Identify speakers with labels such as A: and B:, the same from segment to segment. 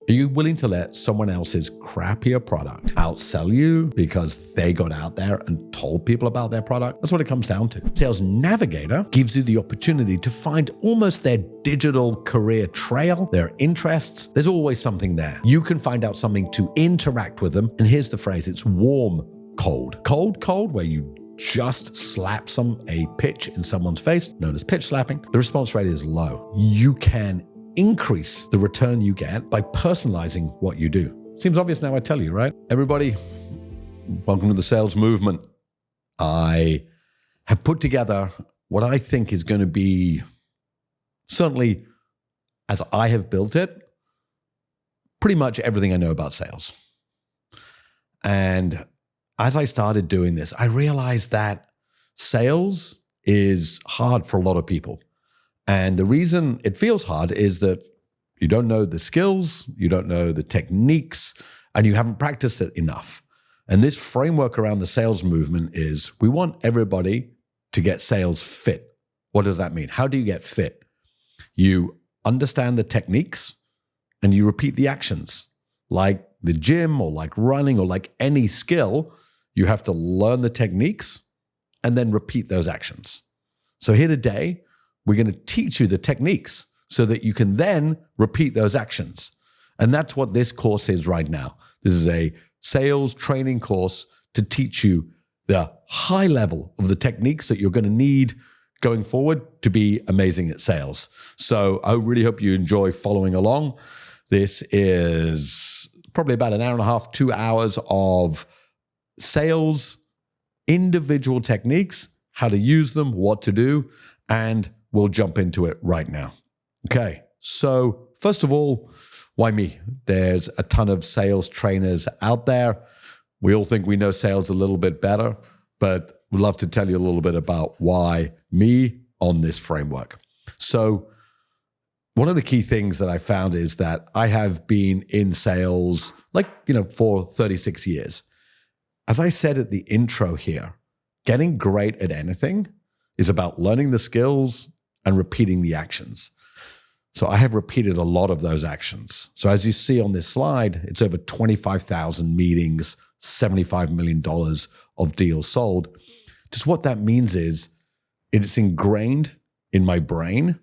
A: Are you willing to let someone else's crappier product outsell you because they got out there and told people about their product? That's what it comes down to. Sales Navigator gives you the opportunity to find almost their digital career trail, their interests. There's always something there. You can find out something to interact with them. And here's the phrase, it's warm, cold. Cold, where you just slap a pitch in someone's face, known as pitch slapping. The response rate is low. You can increase the return you get by personalizing what you do. Seems obvious now, I tell you, right? Everybody, welcome to the sales movement. I have put together what I think is going to be, certainly as I have built it, pretty much everything I know about sales. And as I started doing this, I realized that sales is hard for a lot of people. And the reason it feels hard is that you don't know the skills, you don't know the techniques, and you haven't practiced it enough. And this framework around the sales movement is we want everybody to get sales fit. What does that mean? How do you get fit? You understand the techniques and you repeat the actions. Like the gym or like running or like any skill, you have to learn the techniques and then repeat those actions. So here today, we're going to teach you the techniques so that you can then repeat those actions. And that's what this course is right now. This is a sales training course to teach you the high level of the techniques that you're going to need going forward to be amazing at sales. So I really hope you enjoy following along. This is probably about an hour and a half, 2 hours of sales, individual techniques, how to use them, what to do, and we'll jump into it right now. Okay, so first of all, why me? There's a ton of sales trainers out there. We all think we know sales a little bit better, but we'd love to tell you a little bit about why me on this framework. So one of the key things that I found is that I have been in sales for 36 years. As I said at the intro here, getting great at anything is about learning the skills and repeating the actions. So I have repeated a lot of those actions. So as you see on this slide, it's over 25,000 meetings, $75 million of deals sold. Just what that means is it's ingrained in my brain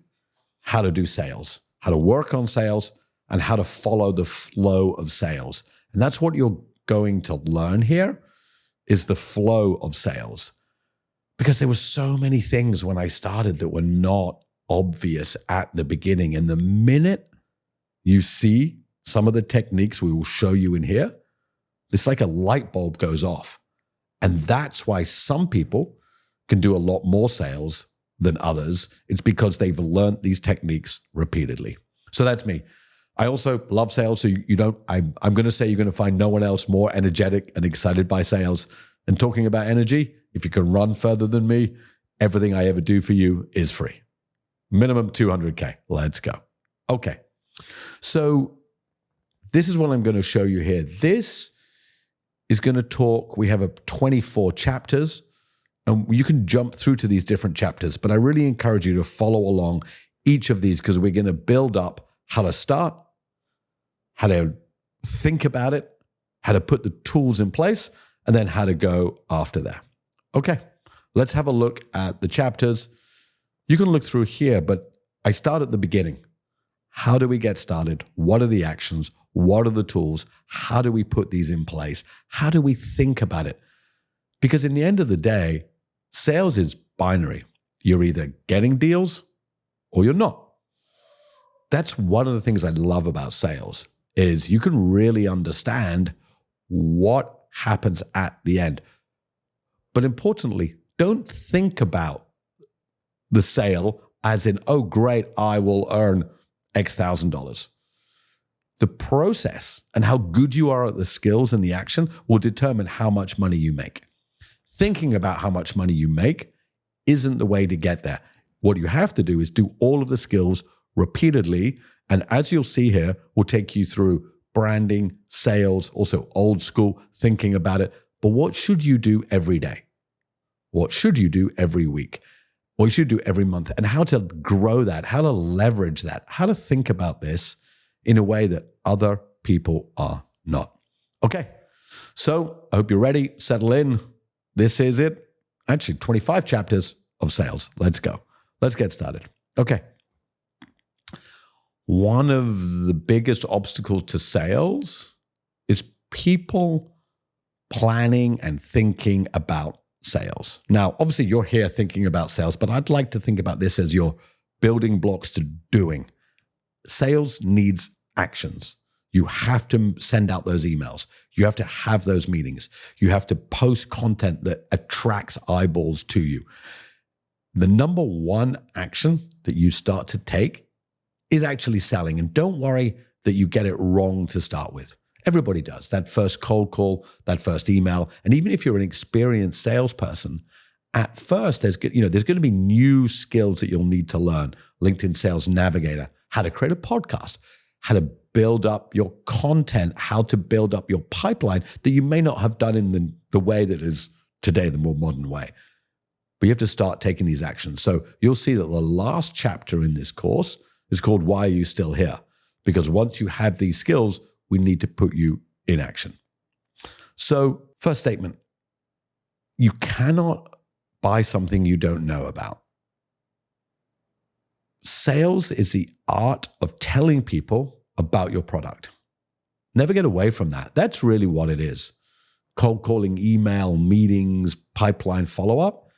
A: how to do sales, how to work on sales, and how to follow the flow of sales. And that's what you're going to learn here is the flow of sales. Because there were so many things when I started that were not obvious at the beginning. And the minute you see some of the techniques we will show you in here, it's like a light bulb goes off. And that's why some people can do a lot more sales than others. It's because they've learned these techniques repeatedly. So that's me. I also love sales. So I'm going to say you're going to find no one else more energetic and excited by sales. And talking about energy, if you can run further than me, everything I ever do for you is free. Minimum 200K. Let's go. Okay. So this is what I'm going to show you here. This is going to talk, we have 24 chapters, and you can jump through to these different chapters, but I really encourage you to follow along each of these because we're going to build up how to start, how to think about it, how to put the tools in place, and then how to go after that. Okay, let's have a look at the chapters. You can look through here, but I start at the beginning. How do we get started? What are the actions? What are the tools? How do we put these in place? How do we think about it? Because in the end of the day, sales is binary. You're either getting deals or you're not. That's one of the things I love about sales is you can really understand what happens at the end. But importantly, don't think about the sale as in, oh, great, I will earn X thousand dollars. The process and how good you are at the skills and the action will determine how much money you make. Thinking about how much money you make isn't the way to get there. What you have to do is do all of the skills repeatedly. And as you'll see here, we'll take you through branding, sales, also old school, thinking about it. But what should you do every day? What should you do every week? What you should do every month? And how to grow that, how to leverage that, how to think about this in a way that other people are not. Okay, so I hope you're ready. Settle in. This is it. Actually, 25 chapters of sales. Let's go. Let's get started. Okay. One of the biggest obstacles to sales is people planning and thinking about sales. Now, obviously, you're here thinking about sales, but I'd like to think about this as your building blocks to doing. Sales needs actions. You have to send out those emails. You have to have those meetings. You have to post content that attracts eyeballs to you. The number one action that you start to take is actually selling. And don't worry that you get it wrong to start with. Everybody does. That first cold call, that first email. And even if you're an experienced salesperson, at first there's going to be new skills that you'll need to learn. LinkedIn Sales Navigator, how to create a podcast, how to build up your content, how to build up your pipeline that you may not have done in the way that is today, the more modern way. But you have to start taking these actions. So you'll see that the last chapter in this course is called Why Are You Still Here? Because once you have these skills, we need to put you in action. So first statement, you cannot buy something you don't know about. Sales is the art of telling people about your product. Never get away from that. That's really what it is. Cold calling, email, meetings, pipeline follow-up.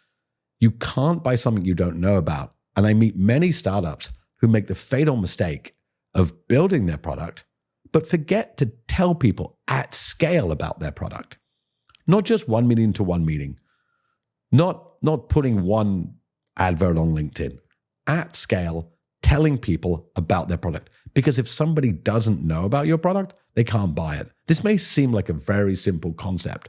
A: You can't buy something you don't know about. And I meet many startups who make the fatal mistake of building their product, but forget to tell people at scale about their product. Not just one meeting to one meeting, not putting one advert on LinkedIn, at scale, telling people about their product. Because if somebody doesn't know about your product, they can't buy it. This may seem like a very simple concept,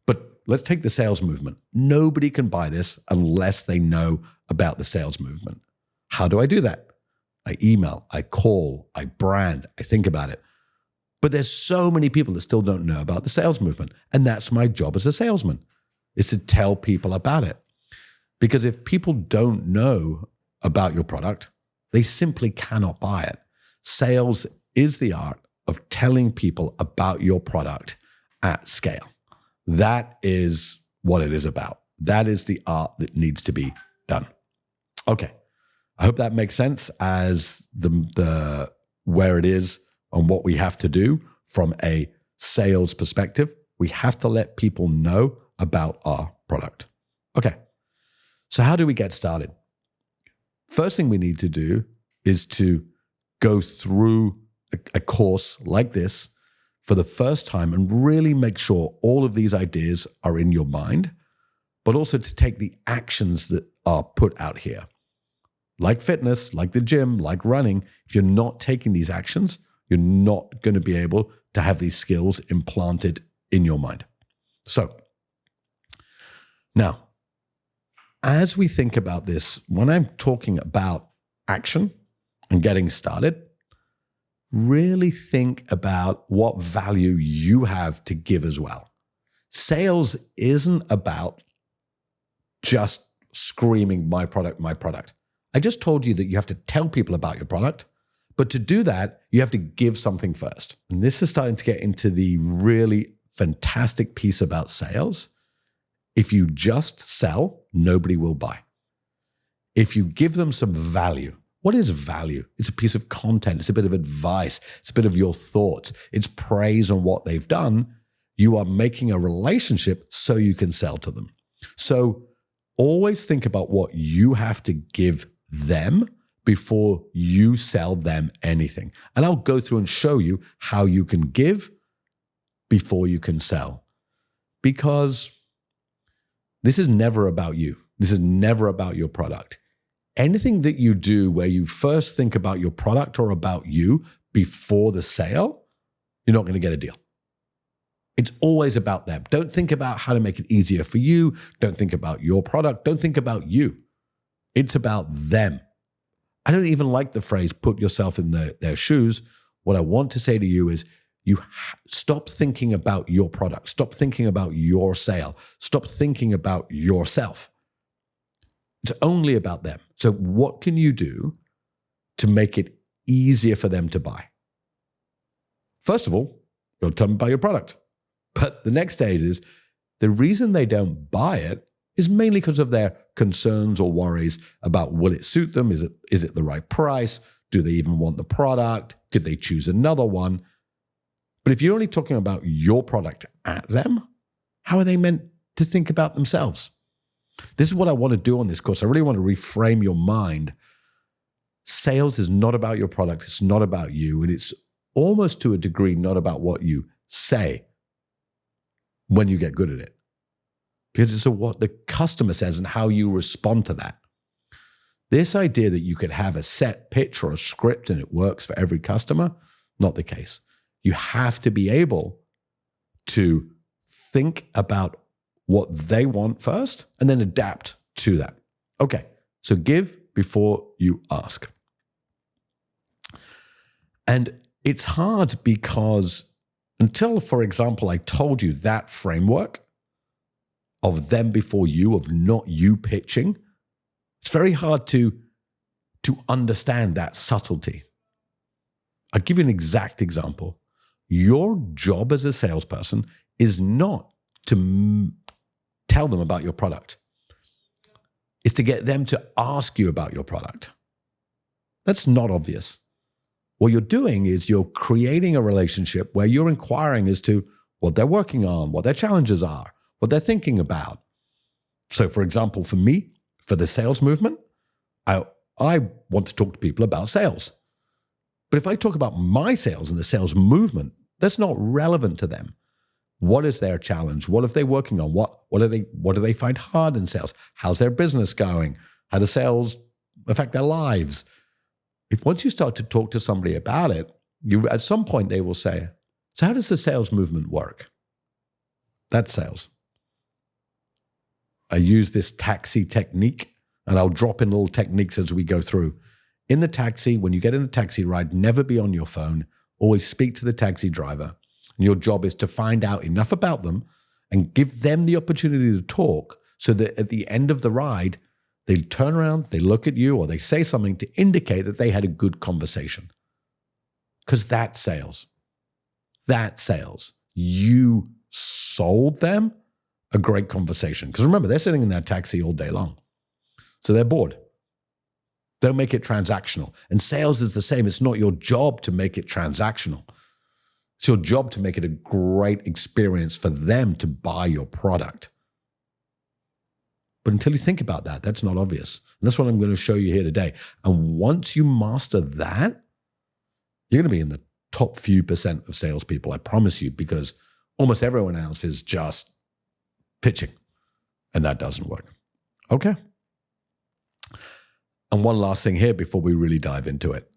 A: but let's take the sales movement. Nobody can buy this unless they know about the sales movement. How do I do that? I email, I call, I brand, I think about it. But there's so many people that still don't know about the sales movement. And that's my job as a salesman, is to tell people about it. Because if people don't know about your product, they simply cannot buy it. Sales is the art of telling people about your product at scale. That is what it is about. That is the art that needs to be done. Okay. I hope that makes sense as the where it is and what we have to do from a sales perspective. We have to let people know about our product. Okay, so how do we get started? First thing we need to do is to go through a course like this for the first time and really make sure all of these ideas are in your mind, but also to take the actions that are put out here. Like fitness, like the gym, like running, if you're not taking these actions, you're not going to be able to have these skills implanted in your mind. So now, as we think about this, when I'm talking about action and getting started, really think about what value you have to give as well. Sales isn't about just screaming, my product, my product. I just told you that you have to tell people about your product, but to do that, you have to give something first. And this is starting to get into the really fantastic piece about sales. If you just sell, nobody will buy. If you give them some value, what is value? It's a piece of content. It's a bit of advice. It's a bit of your thoughts. It's praise on what they've done. You are making a relationship so you can sell to them. So always think about what you have to give them before you sell them anything. And I'll go through and show you how you can give before you can sell. Because this is never about you. This is never about your product. Anything that you do where you first think about your product or about you before the sale, you're not going to get a deal. It's always about them. Don't think about how to make it easier for you. Don't think about your product. Don't think about you. It's about them. I don't even like the phrase, put yourself in their shoes. What I want to say to you is stop thinking about your product. Stop thinking about your sale. Stop thinking about yourself. It's only about them. So what can you do to make it easier for them to buy? First of all, you'll tell them about your product. But the next stage is the reason they don't buy it is mainly because of their concerns or worries about will it suit them? Is it the right price? Do they even want the product? Could they choose another one? But if you're only talking about your product at them, how are they meant to think about themselves? This is what I want to do on this course. I really want to reframe your mind. Sales is not about your product. It's not about you. And it's almost to a degree not about what you say when you get good at it. Because it's what the customer says and how you respond to that. This idea that you could have a set pitch or a script and it works for every customer, not the case. You have to be able to think about what they want first and then adapt to that. Okay, so give before you ask. And it's hard because until, for example, I told you that framework of them before you, of not you pitching, it's very hard to understand that subtlety. I'll give you an exact example. Your job as a salesperson is not to tell them about your product. It's to get them to ask you about your product. That's not obvious. What you're doing is you're creating a relationship where you're inquiring as to what they're working on, what their challenges are, what they're thinking about. So, for example, for me, for the sales movement, I want to talk to people about sales. But if I talk about my sales and the sales movement, that's not relevant to them. What is their challenge? What are they working on? What do they find hard in sales? How's their business going? How do sales affect their lives? If once you start to talk to somebody about it, at some point they will say, so how does the sales movement work? That's sales. I use this taxi technique, and I'll drop in little techniques as we go through. In the taxi, when you get in a taxi ride, never be on your phone. Always speak to the taxi driver. And your job is to find out enough about them and give them the opportunity to talk so that at the end of the ride, they turn around, they look at you, or they say something to indicate that they had a good conversation. Because that's sales. That's sales. You sold them a great conversation. Because remember, they're sitting in that taxi all day long. So they're bored. Don't make it transactional. And sales is the same. It's not your job to make it transactional. It's your job to make it a great experience for them to buy your product. But until you think about that, that's not obvious. And that's what I'm going to show you here today. And once you master that, you're going to be in the top few percent of salespeople, I promise you, because almost everyone else is just pitching. And that doesn't work. Okay. And one last thing here before we really dive into it.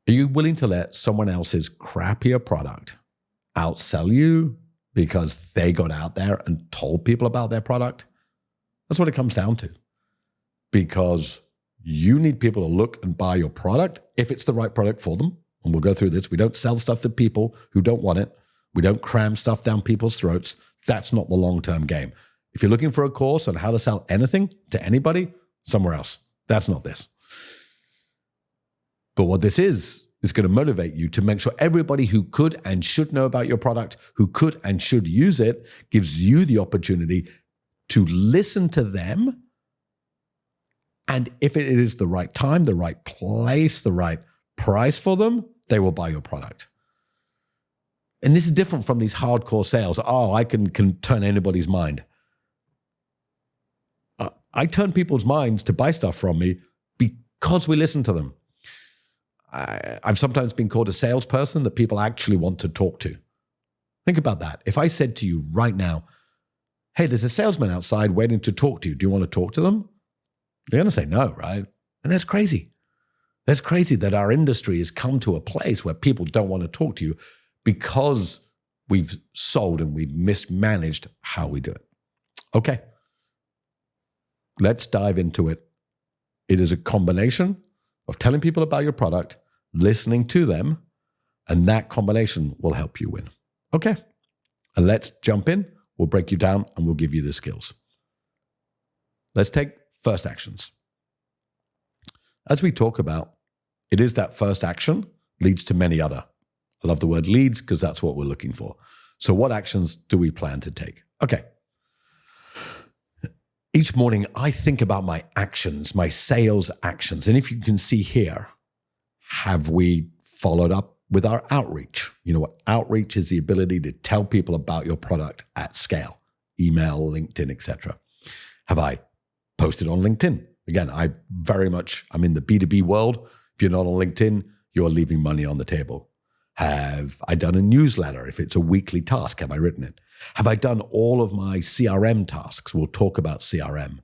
A: Are you willing to let someone else's crappier product outsell you because they got out there and told people about their product? That's what it comes down to. Because you need people to look and buy your product if it's the right product for them. And we'll go through this. We don't sell stuff to people who don't want it. We don't cram stuff down people's throats. That's not the long-term game. If you're looking for a course on how to sell anything to anybody, somewhere else. That's not this. But what this is going to motivate you to make sure everybody who could and should know about your product, who could and should use it, gives you the opportunity to listen to them. And if it is the right time, the right place, the right price for them, they will buy your product. And this is different from these hardcore sales. Oh, I can turn anybody's mind. I turn people's minds to buy stuff from me because we listen to them. I've sometimes been called a salesperson that people actually want to talk to. Think about that. If I said to you right now, hey, there's a salesman outside waiting to talk to you. Do you want to talk to them? You're going to say no, right? And that's crazy. That's crazy that our industry has come to a place where people don't want to talk to you because we've sold and we've mismanaged how we do it. Okay. Let's dive into it. It is a combination of telling people about your product, listening to them, and that combination will help you win. Okay. And let's jump in. We'll break you down and we'll give you the skills. Let's take first actions. As we talk about, it is that first action leads to many other. I love the word leads because that's what we're looking for. So what actions do we plan to take? Okay. Each morning, I think about my actions, my sales actions. And if you can see here, have we followed up with our outreach? You know what? Outreach is the ability to tell people about your product at scale, email, LinkedIn, etc. Have I posted on LinkedIn? Again, I'm in the B2B world. If you're not on LinkedIn, you're leaving money on the table. Have I done a newsletter? If it's a weekly task, have I written it? Have I done all of my CRM tasks? We'll talk about CRM.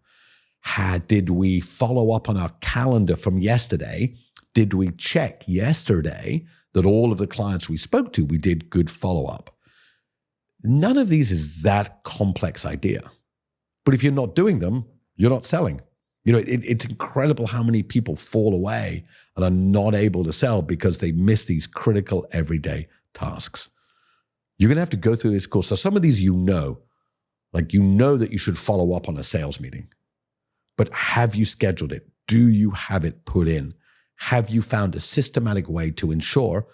A: Did we follow up on our calendar from yesterday? Did we check yesterday that all of the clients we spoke to, we did good follow-up? None of these is that complex idea. But if you're not doing them, you're not selling. You know, it's incredible how many people fall away and are not able to sell because they miss these critical everyday tasks. You're going to have to go through this course. So some of these that you should follow up on a sales meeting. But have you scheduled it? Do you have it put in? Have you found a systematic way to ensure?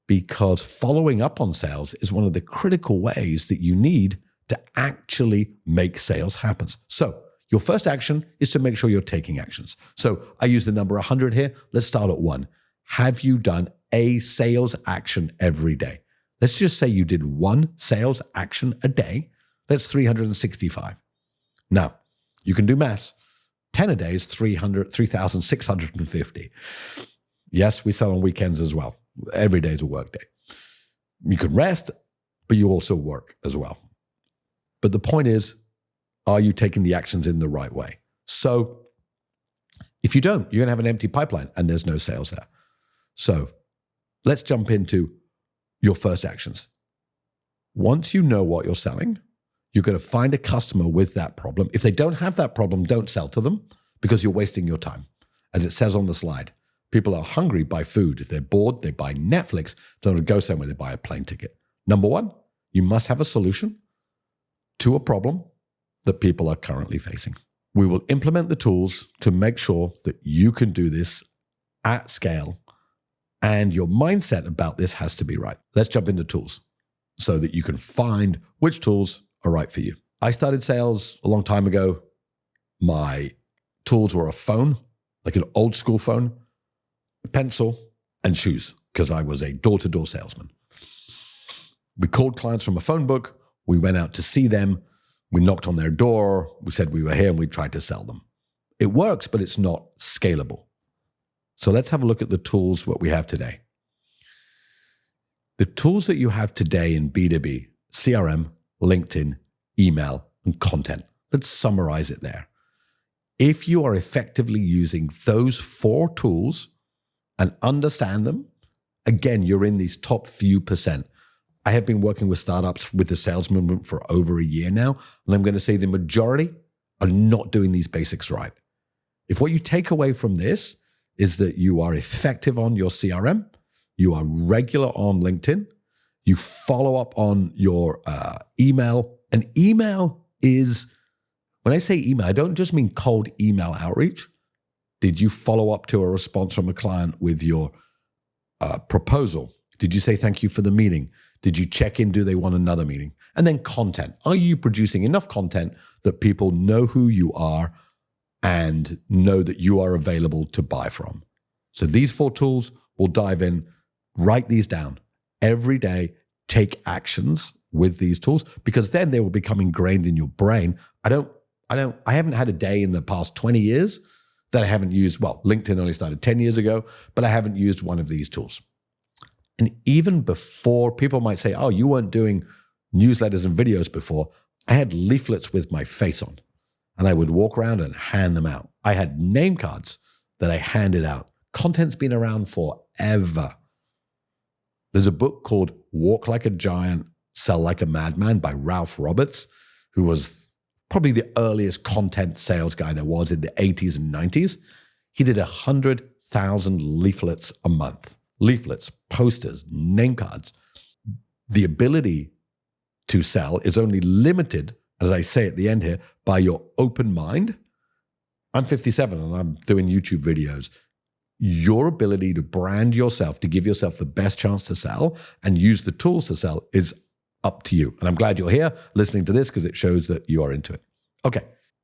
A: Because following up on sales is one of the critical ways that you need to actually make sales happen. So your first action is to make sure you're taking actions. So I use the number 100 here. Let's start at 1. Have you done a sales action every day? Let's just say you did 1 sales action a day. That's 365. Now, you can do maths. 10 a day is 3,650. Yes, we sell on weekends as well. Every day is a work day. You can rest, but you also work as well. But the point is, are you taking the actions in the right way? So if you don't, you're going to have an empty pipeline and there's no sales there. So let's jump into your first actions. Once you know what you're selling, you're going to find a customer with that problem. If they don't have that problem, don't sell to them because you're wasting your time. As it says on the slide, people are hungry, buy food. If they're bored, they buy Netflix. If they want to go somewhere, they buy a plane ticket. Number 1, you must have a solution to a problem that people are currently facing. We will implement the tools to make sure that you can do this at scale, and your mindset about this has to be right. Let's jump into tools so that you can find which tools are right for you. I started sales a long time ago. My tools were a phone, like an old school phone, a pencil, and shoes, because I was a door-to-door salesman. We called clients from a phone book. We went out to see them. We knocked on their door. We said we were here and we tried to sell them. It works, but it's not scalable. So let's have a look at the tools that we have today. The tools that you have today in B2B, CRM, LinkedIn, email, and content. Let's summarize it there. If you are effectively using those 4 tools and understand them, again, you're in these top few percent. I have been working with startups with the sales movement for over a year now, and I'm going to say the majority are not doing these basics right. If what you take away from this is that you are effective on your CRM, you are regular on LinkedIn, you follow up on your email. And email is, when I say email, I don't just mean cold email outreach. Did you follow up to a response from a client with your proposal? Did you say thank you for the meeting? Did you check in? Do they want another meeting? And then content. Are you producing enough content that people know who you are and know that you are available to buy from? So these 4 tools, we'll dive in, write these down every day, take actions with these tools, because then they will become ingrained in your brain. I haven't had a day in the past 20 years that I haven't used. Well, LinkedIn only started 10 years ago, but I haven't used one of these tools. And even before, people might say, oh, you weren't doing newsletters and videos before. I had leaflets with my face on, and I would walk around and hand them out. I had name cards that I handed out. Content's been around forever. There's a book called Walk Like a Giant, Sell Like a Madman by Ralph Roberts, who was probably the earliest content sales guy there was in the 80s and 90s. He did 100,000 leaflets a month. Leaflets, posters, name cards. The ability to sell is only limited, as I say at the end here, by your open mind. I'm 57 and I'm doing YouTube videos. your ability to brand yourself, to give yourself the best chance to sell and use the tools to sell is up to you. And I'm glad you're here listening to this because it shows that you are into it. Okay.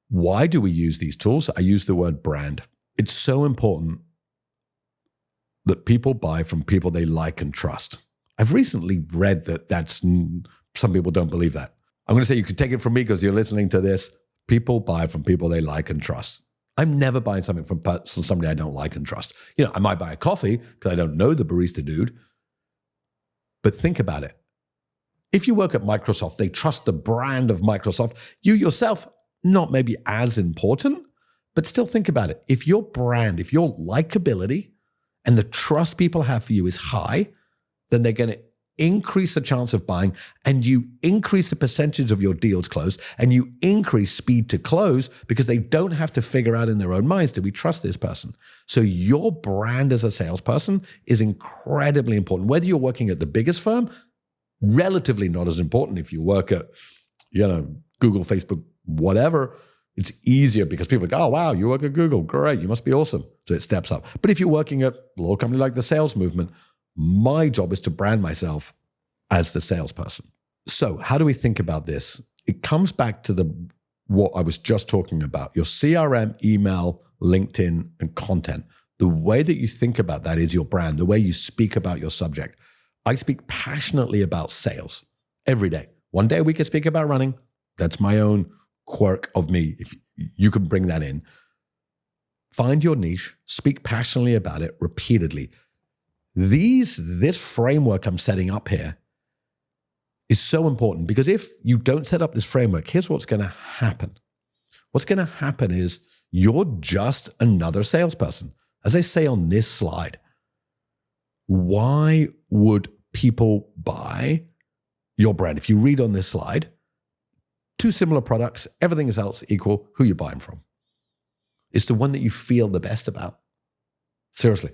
A: Why do we use these tools? I use the word brand. It's so important that people buy from people they like and trust. I've recently read that some people don't believe that. I'm going to say you can take it from me because you're listening to this. People buy from people they like and trust. I'm never buying something from somebody I don't like and trust. I might buy a coffee because I don't know the barista dude. But think about it. If you work at Microsoft, they trust the brand of Microsoft. You yourself, not maybe as important, but still think about it. If your brand, if your likability and the trust people have for you is high, then they're going to increase the chance of buying, and you increase the percentage of your deals closed, and you increase speed to close because they don't have to figure out in their own minds, do we trust this person? So your brand as a salesperson is incredibly important. Whether you're working at the biggest firm, relatively not as important. If you work at, Google, Facebook, whatever, it's easier because people go, oh, wow, you work at Google. Great. You must be awesome. So it steps up. But if you're working at a little company like the sales movement, my job is to brand myself as the salesperson. So how do we think about this? It comes back to what I was just talking about, your CRM, email, LinkedIn, and content. The way that you think about that is your brand, the way you speak about your subject. I speak passionately about sales every day. One day a week I speak about running. That's my own quirk of me. If you can bring that in. Find your niche, speak passionately about it repeatedly. This framework I'm setting up here is so important because if you don't set up this framework, here's what's going to happen. What's going to happen is you're just another salesperson. As I say on this slide, why would people buy your brand? If you read on this slide, two similar products, everything else equal, who you're buying from. It's the one that you feel the best about. Seriously.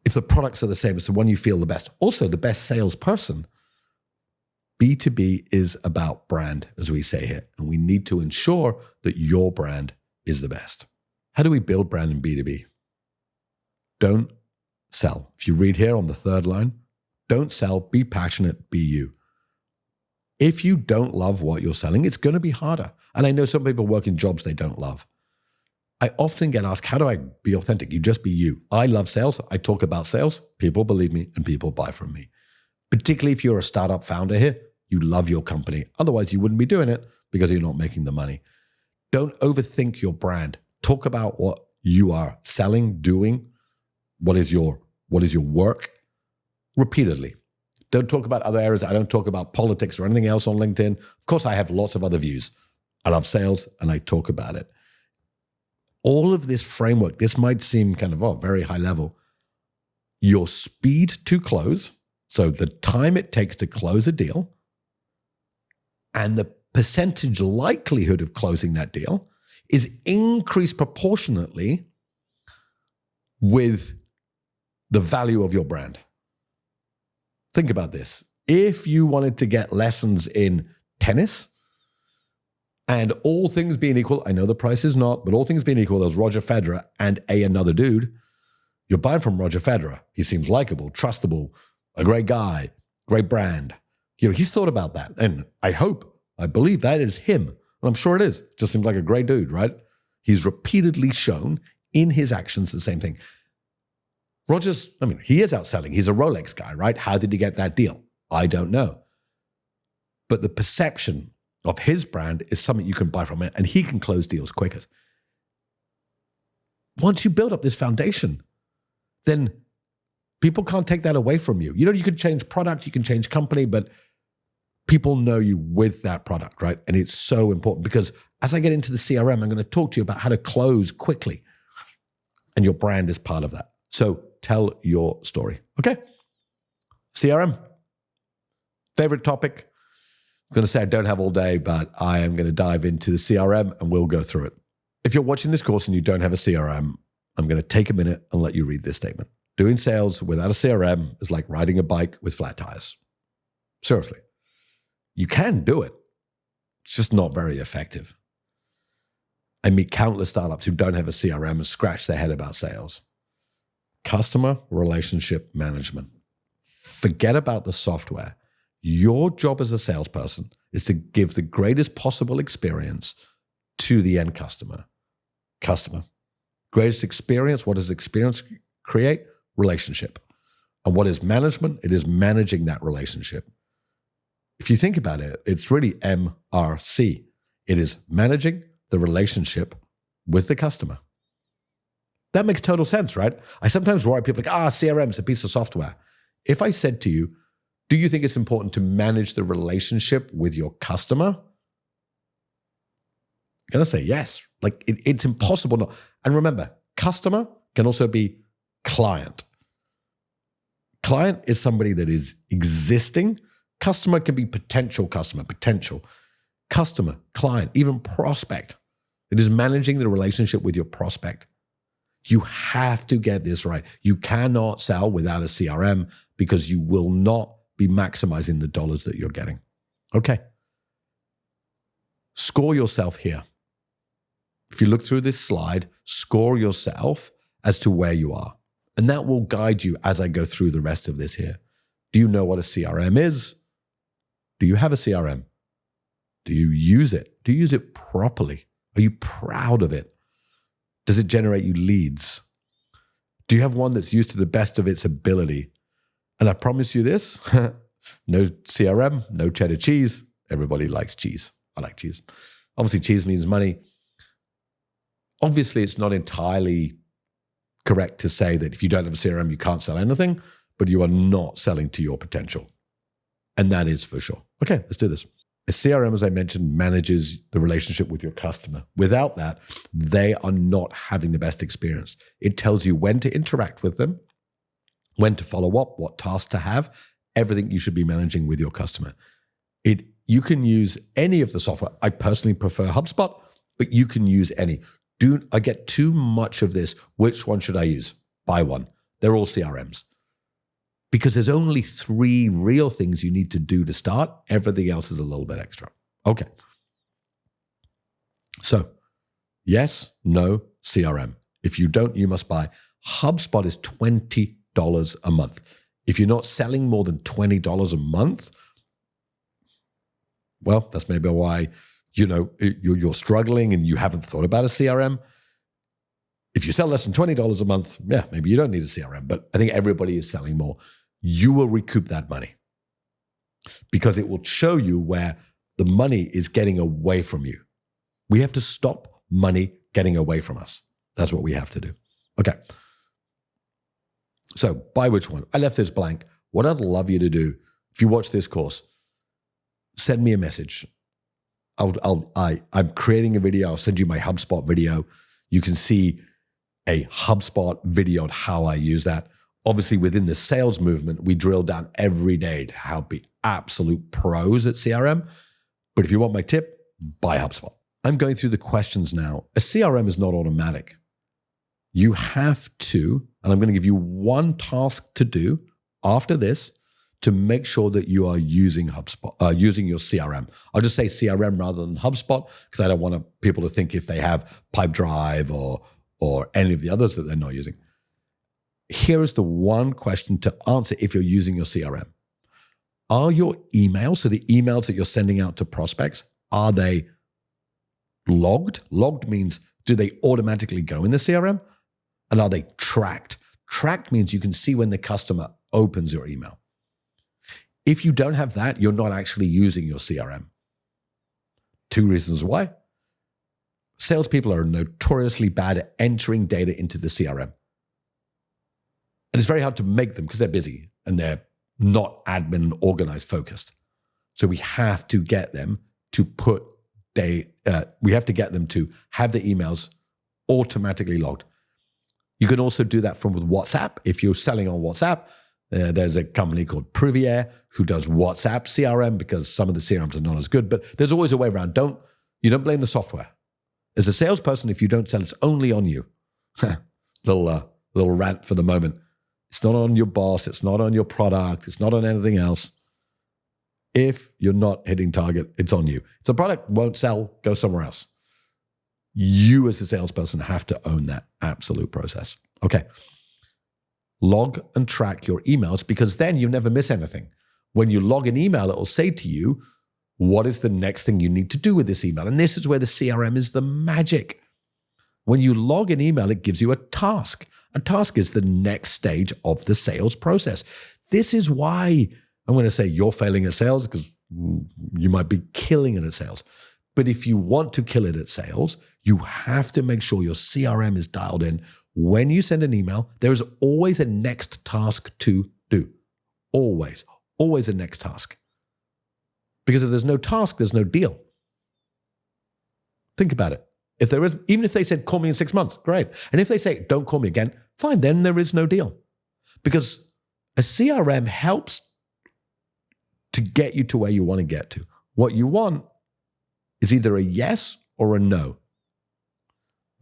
A: If the products are the same, it's the one you feel the best. Also, the best salesperson. B2B is about brand, as we say here, and we need to ensure that your brand is the best. How do we build brand in B2B? Don't sell. If you read here on the third line, don't sell, be passionate, be you. If you don't love what you're selling, it's going to be harder. And I know some people work in jobs they don't love. I often get asked, how do I be authentic? You just be you. I love sales. I talk about sales. People believe me and people buy from me. Particularly if you're a startup founder here, you love your company. Otherwise, you wouldn't be doing it because you're not making the money. Don't overthink your brand. Talk about what you are selling, doing. What is your work? Repeatedly. Don't talk about other areas. I don't talk about politics or anything else on LinkedIn. Of course, I have lots of other views. I love sales and I talk about it. All of this framework, this might seem kind of very high level. Your speed to close, so the time it takes to close a deal, and the percentage likelihood of closing that deal is increased proportionately with the value of your brand. Think about this. If you wanted to get lessons in tennis, and all things being equal, I know the price is not, but all things being equal, there's Roger Federer and another dude, you're buying from Roger Federer. He seems likable, trustable, a great guy, great brand. He's thought about that. And I believe that is him. And I'm sure it is. Just seems like a great dude, right? He's repeatedly shown in his actions the same thing. Roger's, he is outselling. He's a Rolex guy, right? How did he get that deal? I don't know. But the perception of his brand is something you can buy from it, and he can close deals quicker. Once you build up this foundation, then people can't take that away from you. You can change product, you can change company, but people know you with that product, right? And it's so important because as I get into the CRM, I'm going to talk to you about how to close quickly. And your brand is part of that. So tell your story. Okay? CRM. Favorite topic. I'm going to say I don't have all day, but I am going to dive into the CRM and we'll go through it. If you're watching this course and you don't have a CRM, I'm going to take a minute and let you read this statement. Doing sales without a CRM is like riding a bike with flat tires. Seriously. You can do it. It's just not very effective. I meet countless startups who don't have a CRM and scratch their head about sales. Customer relationship management. Forget about the software. Your job as a salesperson is to give the greatest possible experience to the end customer. Greatest experience. What does experience create? Relationship. And what is management? It is managing that relationship. If you think about it, it's really MRC. It is managing the relationship with the customer. That makes total sense, right? I sometimes worry people like, CRM is a piece of software. If I said to you, do you think it's important to manage the relationship with your customer? I'm going to say yes. Like it's impossible not. And remember, customer can also be client. Client is somebody that is existing. Customer can be potential customer, client, even prospect. It is managing the relationship with your prospect. You have to get this right. You cannot sell without a CRM because you will not be maximizing the dollars that you're getting. Okay. Score yourself here. If you look through this slide, score yourself as to where you are. And that will guide you as I go through the rest of this here. Do you know what a CRM is? Do you have a CRM? Do you use it? Do you use it properly? Are you proud of it? Does it generate you leads? Do you have one that's used to the best of its ability? And I promise you this, no CRM, no cheddar cheese. Everybody likes cheese. I like cheese. Obviously, cheese means money. Obviously, it's not entirely correct to say that if you don't have a CRM, you can't sell anything, but you are not selling to your potential. And that is for sure. Okay, let's do this. A CRM, as I mentioned, manages the relationship with your customer. Without that, they are not having the best experience. It tells you when to interact with them, when to follow up, what tasks to have, everything you should be managing with your customer. You can use any of the software. I personally prefer HubSpot, but you can use any. Do I get too much of this? Which one should I use? Buy one. They're all CRMs. Because there's only 3 real things you need to do to start. Everything else is a little bit extra. Okay. So, yes, no, CRM. If you don't, you must buy. HubSpot is $20 a month. If you're not selling more than $20 a month, well, that's maybe why you're struggling and you haven't thought about a CRM. If you sell less than $20 a month, yeah, maybe you don't need a CRM. But I think everybody is selling more. You will recoup that money because it will show you where the money is getting away from you. We have to stop money getting away from us. That's what we have to do. Okay. So buy which one? I left this blank. What I'd love you to do, if you watch this course, send me a message. I'm creating a video. I'll send you my HubSpot video. You can see a HubSpot video on how I use that. Obviously, within the sales movement, we drill down every day to how to be absolute pros at CRM. But if you want my tip, buy HubSpot. I'm going through the questions now. A CRM is not automatic. You have to, and I'm going to give you one task to do after this to make sure that you are using HubSpot, using your CRM. I'll just say CRM rather than HubSpot because I don't want people to think if they have Pipedrive or any of the others that they're not using. Here is the one question to answer if you're using your CRM. Are your emails, so the emails that you're sending out to prospects, are they logged? Logged means do they automatically go in the CRM? And are they tracked? Tracked means you can see when the customer opens your email. If you don't have that, you're not actually using your CRM. 2 reasons why. Salespeople are notoriously bad at entering data into the CRM. And it's very hard to make them because they're busy and they're not admin and organized focused. So we have to get them to we have to get them to have the emails automatically logged. You can also do that with WhatsApp. If you're selling on WhatsApp, there's a company called Privier who does WhatsApp CRM because some of the CRMs are not as good, but there's always a way around. You don't blame the software. As a salesperson, if you don't sell, it's only on you. Little rant for the moment. It's not on your boss. It's not on your product. It's not on anything else. If you're not hitting target, it's on you. If the product won't sell, go somewhere else. You as a salesperson have to own that absolute process. Okay. log and track your emails, because then you never miss anything. When you log an email, it will say to you, what is the next thing you need to do with this email? And this is where the CRM is the magic. When you log an email, it gives you a task. A task is the next stage of the sales process. This is why I'm going to say you're failing at sales, because you might be killing it at sales. But if you want to kill it at sales, you have to make sure your CRM is dialed in. When you send an email, there is always a next task to do. Always a next task. Because if there's no task, there's no deal. Think about it. If there is, even if they said, call me in 6 months, great. And if they say, don't call me again, fine, then there is no deal. Because a CRM helps to get you to where you want to get to. What you want is either a yes or a no.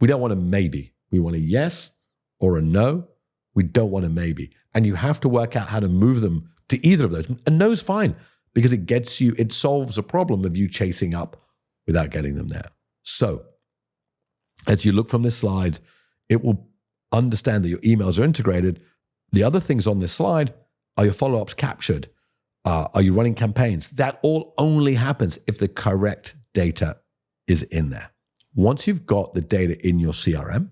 A: We don't want a maybe. We want a yes or a no. We don't want a maybe. And you have to work out how to move them to either of those. A no's fine, because it solves a problem of you chasing up without getting them there. So, as you look from this slide, it will understand that your emails are integrated. The other things on this slide are your follow-ups captured. Are you running campaigns? That all only happens if the correct data is in there. Once you've got the data in your CRM,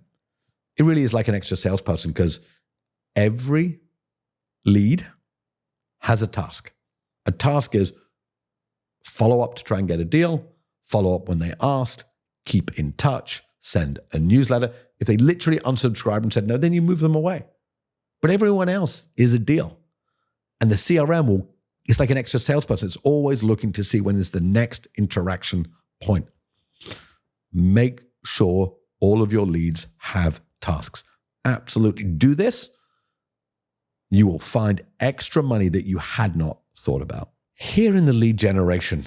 A: it really is like an extra salesperson, because every lead has a task. A task is follow up to try and get a deal, follow up when they asked, keep in touch, send a newsletter. If they literally unsubscribed and said no, then you move them away. But everyone else is a deal. And the CRM it's like an extra salesperson. It's always looking to see when is the next interaction point. Make sure all of your leads have tasks. Absolutely. Do this. You will find extra money that you had not thought about. Here in the lead generation,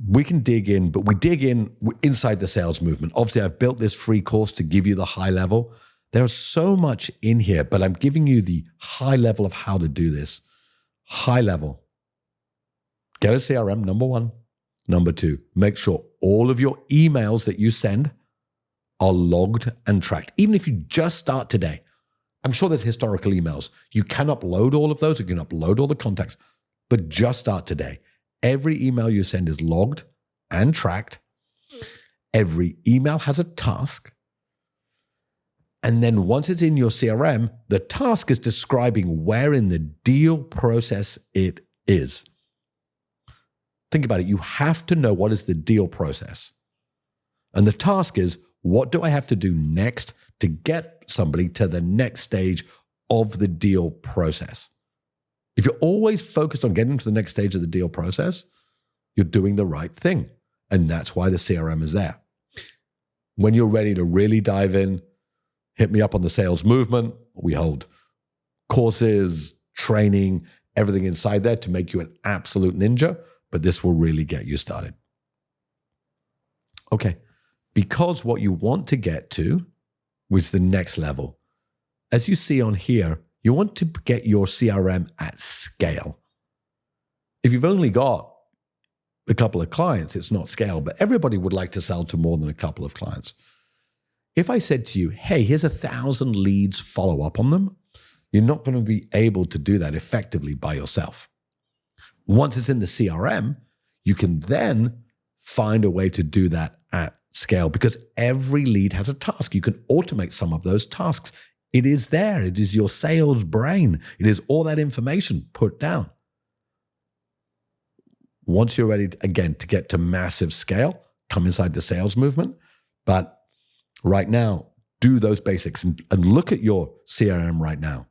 A: we can dig in, but we dig in inside the sales movement. Obviously, I've built this free course to give you the high level. There's so much in here, but I'm giving you the high level of how to do this. High level. Get a CRM, number one. Number two, make sure all of your emails that you send are logged and tracked. Even if you just start today, I'm sure there's historical emails. You can upload all of those. You can upload all the contacts, but just start today. Every email you send is logged and tracked. Every email has a task. And then once it's in your CRM, the task is describing where in the deal process it is. Think about it. You have to know what is the deal process. And the task is, what do I have to do next to get somebody to the next stage of the deal process? If you're always focused on getting to the next stage of the deal process, you're doing the right thing. And that's why the CRM is there. When you're ready to really dive in, hit me up on the sales movement. We hold courses, training, everything inside there to make you an absolute ninja, but this will really get you started. Okay, because what you want to get to, which is the next level, as you see on here, you want to get your CRM at scale. If you've only got a couple of clients, it's not scale, but everybody would like to sell to more than a couple of clients. If I said to you, hey, here's 1,000 leads, follow up on them, you're not going to be able to do that effectively by yourself. Once it's in the CRM, you can then find a way to do that at scale, because every lead has a task. You can automate some of those tasks. It is there. It is your sales brain. It is all that information put down. Once you're ready, again, to get to massive scale, come inside the sales movement. But right now, do those basics and look at your CRM right now.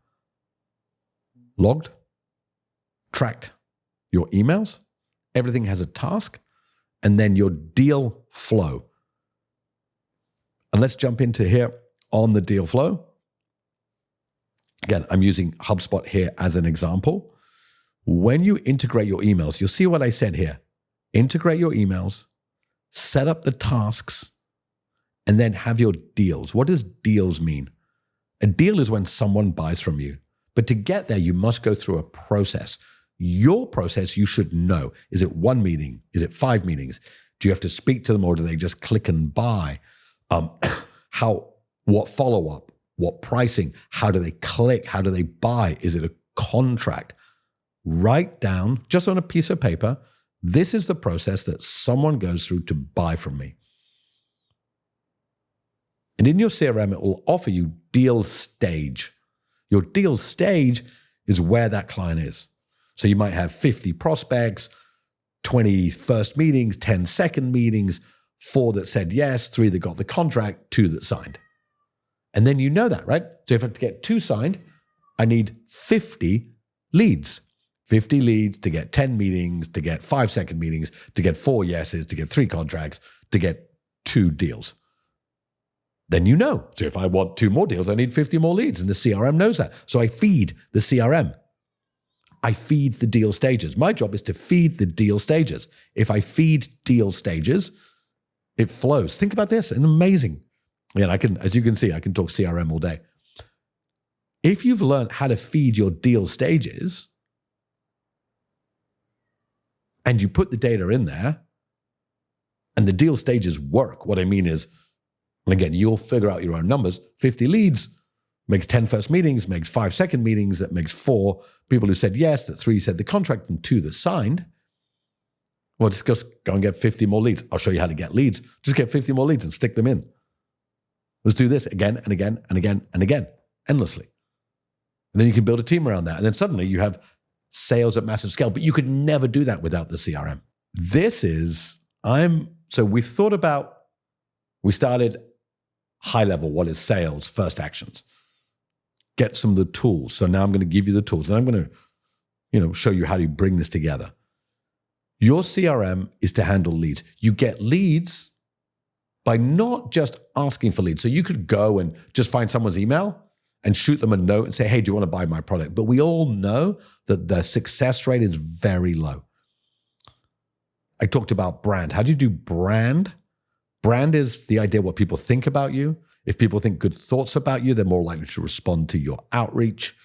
A: Logged, tracked your emails, everything has a task, and then your deal flow. And let's jump into here on the deal flow. Again, I'm using HubSpot here as an example. When you integrate your emails, you'll see what I said here. Integrate your emails, set up the tasks, and then have your deals. What does deals mean? A deal is when someone buys from you. But to get there, you must go through a process. Your process, you should know. Is it 1 meeting? Is it 5 meetings? Do you have to speak to them, or do they just click and buy? What follow-up? What pricing? How do they click? How do they buy? Is it a contract? Write down, just on a piece of paper, this is the process that someone goes through to buy from me. And in your CRM, it will offer you deal stage. Your deal stage is where that client is. So you might have 50 prospects, 20 first meetings, 10 second meetings, 4 that said yes, 3 that got the contract, 2 that signed. And then you know that, right? So if I have to get 2 signed, I need 50 leads. 50 leads to get 10 meetings, to get 5 second meetings, to get 4 yeses, to get 3 contracts, to get 2 deals. Then you know. So if I want 2 more deals, I need 50 more leads. And the CRM knows that. So I feed the CRM. I feed the deal stages. My job is to feed the deal stages. If I feed deal stages, it flows. Think about this, and amazing. And I can, as you can see, I can talk CRM all day. If you've learned how to feed your deal stages and you put the data in there and the deal stages work, what I mean is, and again, you'll figure out your own numbers, 50 leads makes 10 first meetings, makes 5 second meetings, that makes 4 people who said yes, that 3 said the contract, and 2 that signed. Well, just go and get 50 more leads. I'll show you how to get leads. Just get 50 more leads and stick them in. Let's do this again and again and again and again, endlessly. And then you can build a team around that. And then suddenly you have sales at massive scale, but you could never do that without the CRM. So we've thought about, we started high level, what is sales, first actions. Get some of the tools. So now I'm going to give you the tools and I'm going to, show you how to bring this together. Your CRM is to handle leads. You get leads by not just asking for leads. So you could go and just find someone's email and shoot them a note and say, hey, do you want to buy my product? But we all know that the success rate is very low. I talked about brand. How do you do brand? Brand is the idea what people think about you. If people think good thoughts about you, they're more likely to respond to your outreach.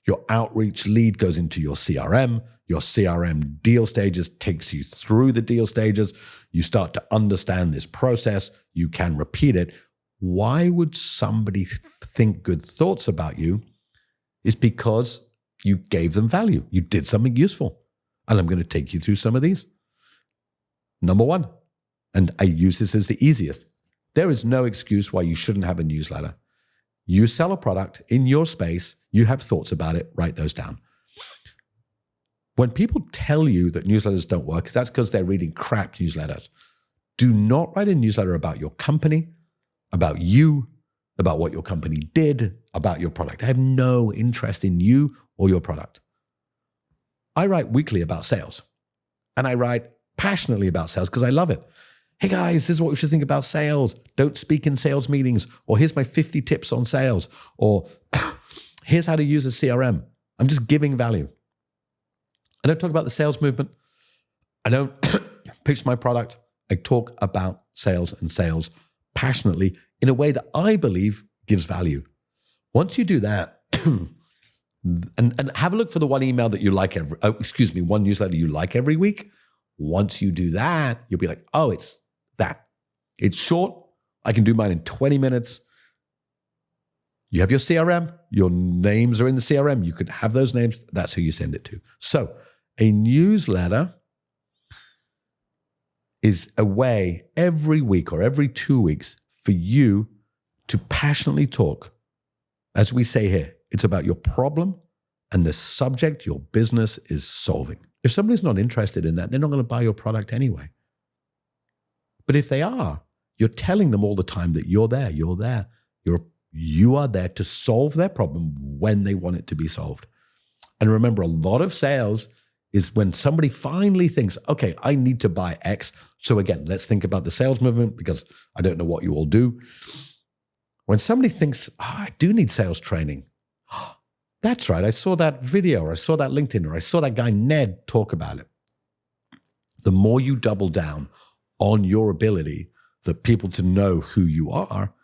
A: Your outreach lead goes into your CRM. Your CRM deal stages takes you through the deal stages. You start to understand this process. You can repeat it. Why would somebody think good thoughts about you? It's because you gave them value. You did something useful. And I'm going to take you through some of these. Number 1, and I use this as the easiest. There is no excuse why you shouldn't have a newsletter. You sell a product in your space. You have thoughts about it. Write those down. When people tell you that newsletters don't work, that's because they're reading crap newsletters. Do not write a newsletter about your company, about you, about what your company did, about your product. I have no interest in you or your product. I write weekly about sales, and I write passionately about sales because I love it. Hey guys, this is what we should think about sales. Don't speak in sales meetings, or here's my 50 tips on sales, or here's how to use a CRM. I'm just giving value. I don't talk about the sales movement. I don't pitch my product. I talk about sales and sales passionately in a way that I believe gives value. Once you do that, and have a look for the one email that you like one newsletter you like every week. Once you do that, you'll be like, oh, it's that. It's short. I can do mine in 20 minutes. You have your CRM. Your names are in the CRM. You could have those names. That's who you send it to. So a newsletter is a way every week or every 2 weeks for you to passionately talk. As we say here, it's about your problem and the subject your business is solving. If somebody's not interested in that, they're not going to buy your product anyway. But if they are, you're telling them all the time that you're there. You are there to solve their problem when they want it to be solved. And remember, a lot of sales is when somebody finally thinks, okay, I need to buy X. So again, let's think about the sales movement because I don't know what you all do. When somebody thinks, I do need sales training. That's right. I saw that video, or I saw that LinkedIn, or I saw that guy Ned talk about it. The more you double down on your ability for people to know who you are,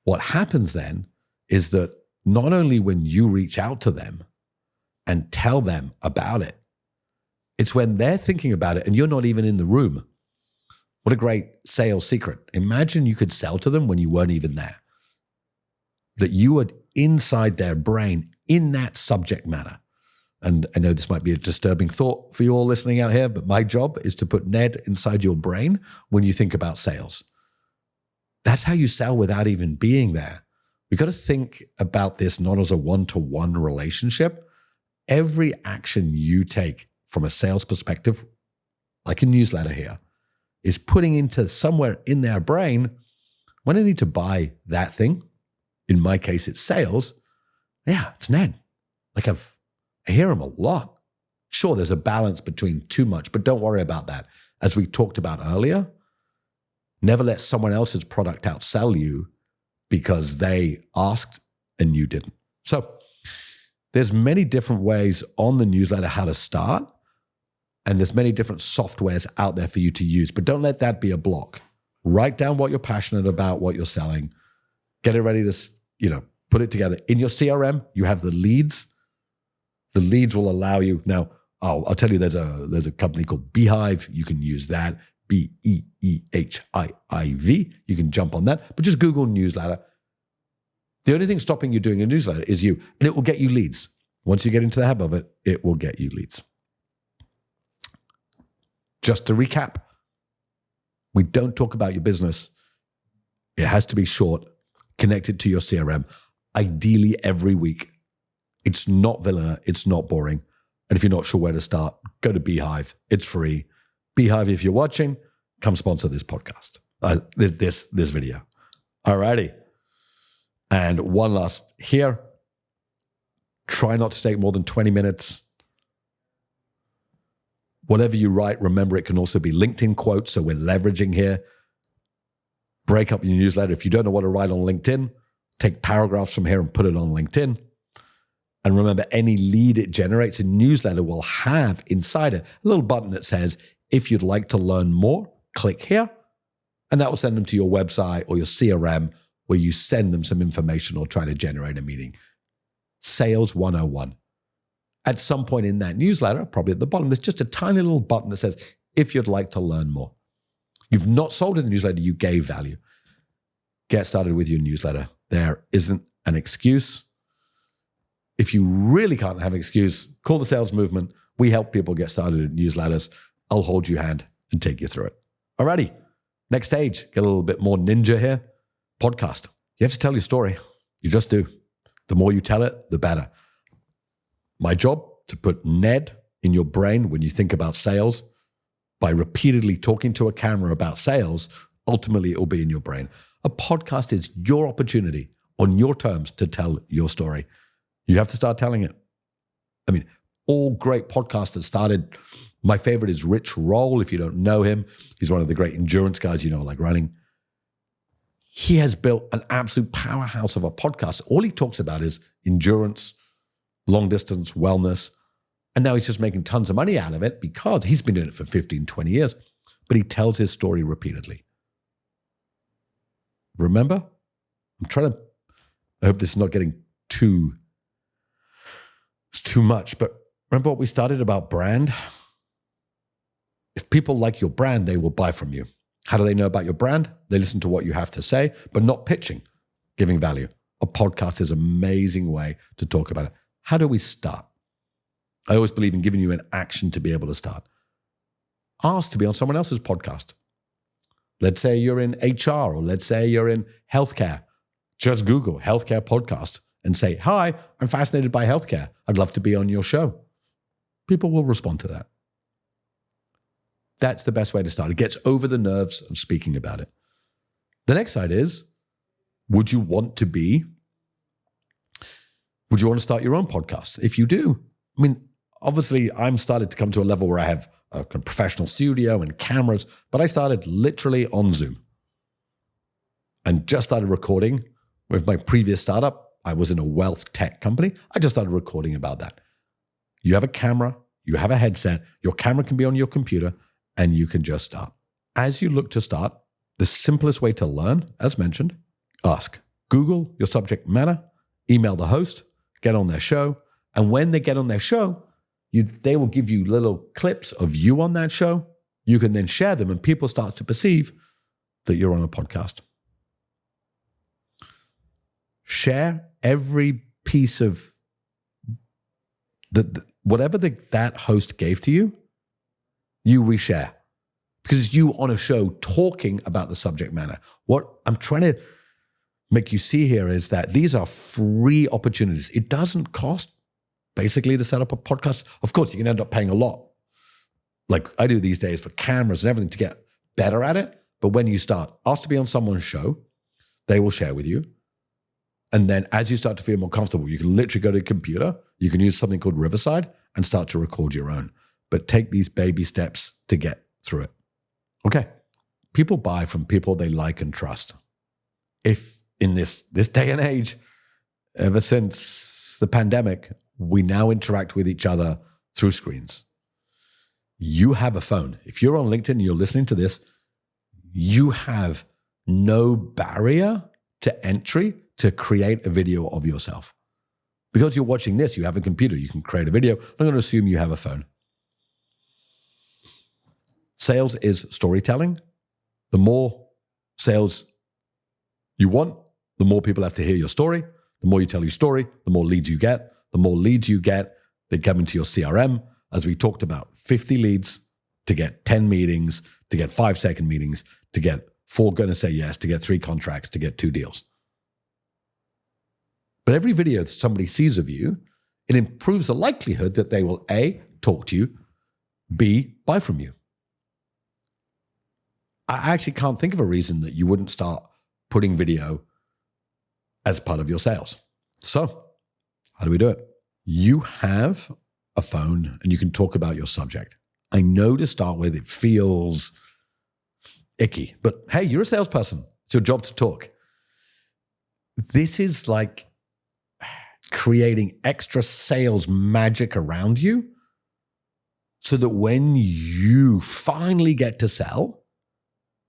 A: what happens then is that not only when you reach out to them and tell them about it, it's when they're thinking about it and you're not even in the room. What a great sales secret. Imagine you could sell to them when you weren't even there. That you would inside their brain in that subject matter. And I know this might be a disturbing thought for you all listening out here, but my job is to put Ned inside your brain when you think about sales. That's how you sell without even being there. We've got to think about this not as a one-to-one relationship. Every action you take from a sales perspective, like a newsletter here, is putting into somewhere in their brain, when I need to buy that thing, in my case, it's sales. Yeah, it's Ned. Like I hear him a lot. Sure, there's a balance between too much, but don't worry about that. As we talked about earlier, never let someone else's product outsell you because they asked and you didn't. So there's many different ways on the newsletter how to start, and there's many different softwares out there for you to use, but don't let that be a block. Write down what you're passionate about, what you're selling, get it ready to, put it together. In your CRM, you have the leads. The leads will allow you. Now, I'll tell you, there's a company called Beehive. You can use that, Beehiiv. You can jump on that, but just Google newsletter. The only thing stopping you doing a newsletter is you, and it will get you leads. Once you get into the habit of it, it will get you leads. Just to recap, we don't talk about your business. It has to be short, connected to your CRM, ideally every week. It's not vanilla. It's not boring. And if you're not sure where to start, go to Beehive. It's free. Beehive, if you're watching, come sponsor this podcast, this video. All righty. And one last here. Try not to take more than 20 minutes. Whatever you write, remember it can also be LinkedIn quotes, so we're leveraging here. Break up your newsletter. If you don't know what to write on LinkedIn, take paragraphs from here and put it on LinkedIn. And remember, any lead it generates, a newsletter will have inside it a little button that says, if you'd like to learn more, click here. And that will send them to your website or your CRM, where you send them some information or try to generate a meeting. Sales 101. At some point in that newsletter, probably at the bottom, there's just a tiny little button that says, if you'd like to learn more. You've not sold in the newsletter, you gave value. Get started with your newsletter. There isn't an excuse. If you really can't have an excuse, call the sales movement. We help people get started in newsletters. I'll hold your hand and take you through it. Alrighty, next stage, get a little bit more ninja here. Podcast. You have to tell your story. You just do. The more you tell it, the better. My job, to put Ned in your brain when you think about sales, by repeatedly talking to a camera about sales, ultimately it will be in your brain. A podcast is your opportunity on your terms to tell your story. You have to start telling it. I mean, all great podcasts that started, my favorite is Rich Roll. If you don't know him, he's one of the great endurance guys, like running. He has built an absolute powerhouse of a podcast. All he talks about is endurance, long distance, wellness. And now he's just making tons of money out of it because he's been doing it for 15, 20 years. But he tells his story repeatedly. Remember? I hope this is not getting too much, but remember what we started about brand? If people like your brand, they will buy from you. How do they know about your brand? They listen to what you have to say, but not pitching, giving value. A podcast is an amazing way to talk about it. How do we start? I always believe in giving you an action to be able to start. Ask to be on someone else's podcast. Let's say you're in HR, or let's say you're in healthcare. Just Google healthcare podcast and say, hi, I'm fascinated by healthcare. I'd love to be on your show. People will respond to that. That's the best way to start. It gets over the nerves of speaking about it. The next side is, would you want to start your own podcast? If you do, obviously I'm started to come to a level where I have a professional studio and cameras, but I started literally on Zoom and just started recording. With my previous startup, I was in a wealth tech company. I just started recording about that. You have a camera, you have a headset, your camera can be on your computer, and you can just start. As you look to start, the simplest way to learn, as mentioned, ask. Google your subject matter, email the host, get on their show, and when they get on their show, they will give you little clips of you on that show. You can then share them, and people start to perceive that you're on a podcast. Share every piece of whatever that host gave to you, you reshare. Because it's you on a show talking about the subject matter. What I'm trying to make you see here is that these are free opportunities. It doesn't cost basically to set up a podcast. Of course, you can end up paying a lot, like I do these days, for cameras and everything to get better at it. But when you start, ask to be on someone's show, they will share with you. And then as you start to feel more comfortable, you can literally go to a computer, you can use something called Riverside and start to record your own. But take these baby steps to get through it. Okay, people buy from people they like and trust. If in this day and age, ever since the pandemic, we now interact with each other through screens. You have a phone. If you're on LinkedIn and you're listening to this, you have no barrier to entry to create a video of yourself. Because you're watching this, you have a computer, you can create a video. I'm going to assume you have a phone. Sales is storytelling. The more sales you want, the more people have to hear your story. The more you tell your story, the more leads you get. The more leads you get, they come into your CRM. As we talked about, 50 leads to get 10 meetings, to get 5-second meetings, to get 4 going to say yes, to get 3 contracts, to get 2 deals. But every video that somebody sees of you, it improves the likelihood that they will A, talk to you, B, buy from you. I actually can't think of a reason that you wouldn't start putting video as part of your sales. So, how do we do it? You have a phone and you can talk about your subject. I know to start with it feels icky, but hey, you're a salesperson. It's your job to talk. This is like creating extra sales magic around you so that when you finally get to sell,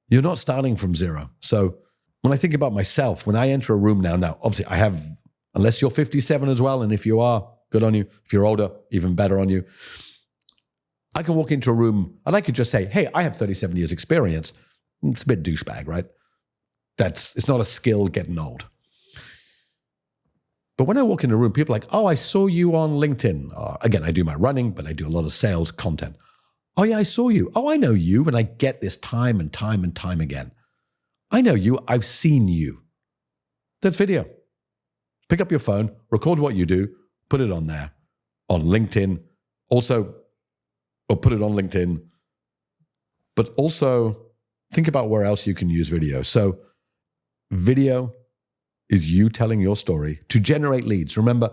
A: you're not starting from zero. So when I think about myself, when I enter a room now, obviously I have, unless you're 57 as well, and if you are, good on you. If you're older, even better on you. I can walk into a room and I could just say, hey, I have 37 years experience. It's a bit douchebag, right? It's not a skill getting old. But when I walk into a room, people are like, oh, I saw you on LinkedIn. Again, I do my running, but I do a lot of sales content. Oh yeah, I saw you. Oh, I know you. And I get this time and time and time again. I know you. I've seen you. That's video. Pick up your phone, record what you do, put it on there, on LinkedIn. Also, or put it on LinkedIn. But also think about where else you can use video. So video is you telling your story to generate leads. Remember,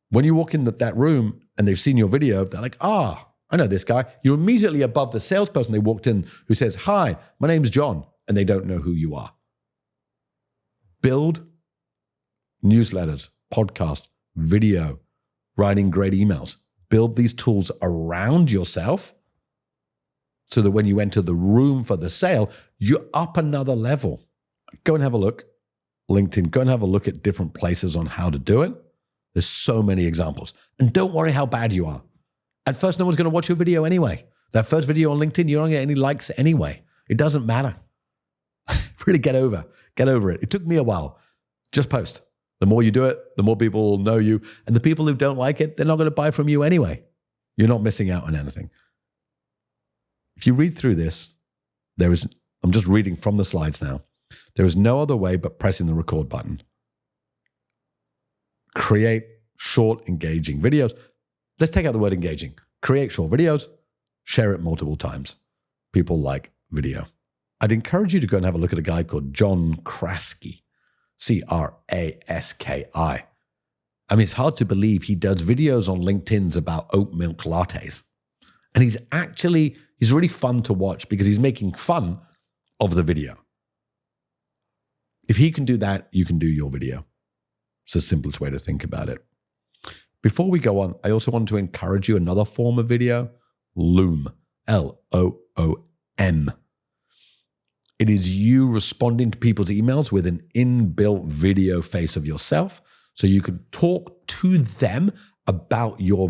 A: when you walk in that room and they've seen your video, they're like, I know this guy. You're immediately above the salesperson they walked in who says, hi, my name's John, and they don't know who you are. Build newsletters, podcast, video, writing great emails. Build these tools around yourself so that when you enter the room for the sale, you're up another level. Go and have a look. LinkedIn, go and have a look at different places on how to do it. There's so many examples. And don't worry how bad you are. At first, no one's going to watch your video anyway. That first video on LinkedIn, you don't get any likes anyway. It doesn't matter. Really get over it. It took me a while. Just post. The more you do it, the more people will know you. And the people who don't like it, they're not going to buy from you anyway. You're not missing out on anything. If you read through this, I'm just reading from the slides now. There is no other way but pressing the record button. Create short, engaging videos. Let's take out the word engaging. Create short videos, share it multiple times. People like video. I'd encourage you to go and have a look at a guy called John Kraski, Kraski. I mean, it's hard to believe he does videos on LinkedIn about oat milk lattes. And he's really fun to watch because he's making fun of the video. If he can do that, you can do your video. It's the simplest way to think about it. Before we go on, I also want to encourage you another form of video, Loom, Loom. It is you responding to people's emails with an inbuilt video face of yourself so you can talk to them about your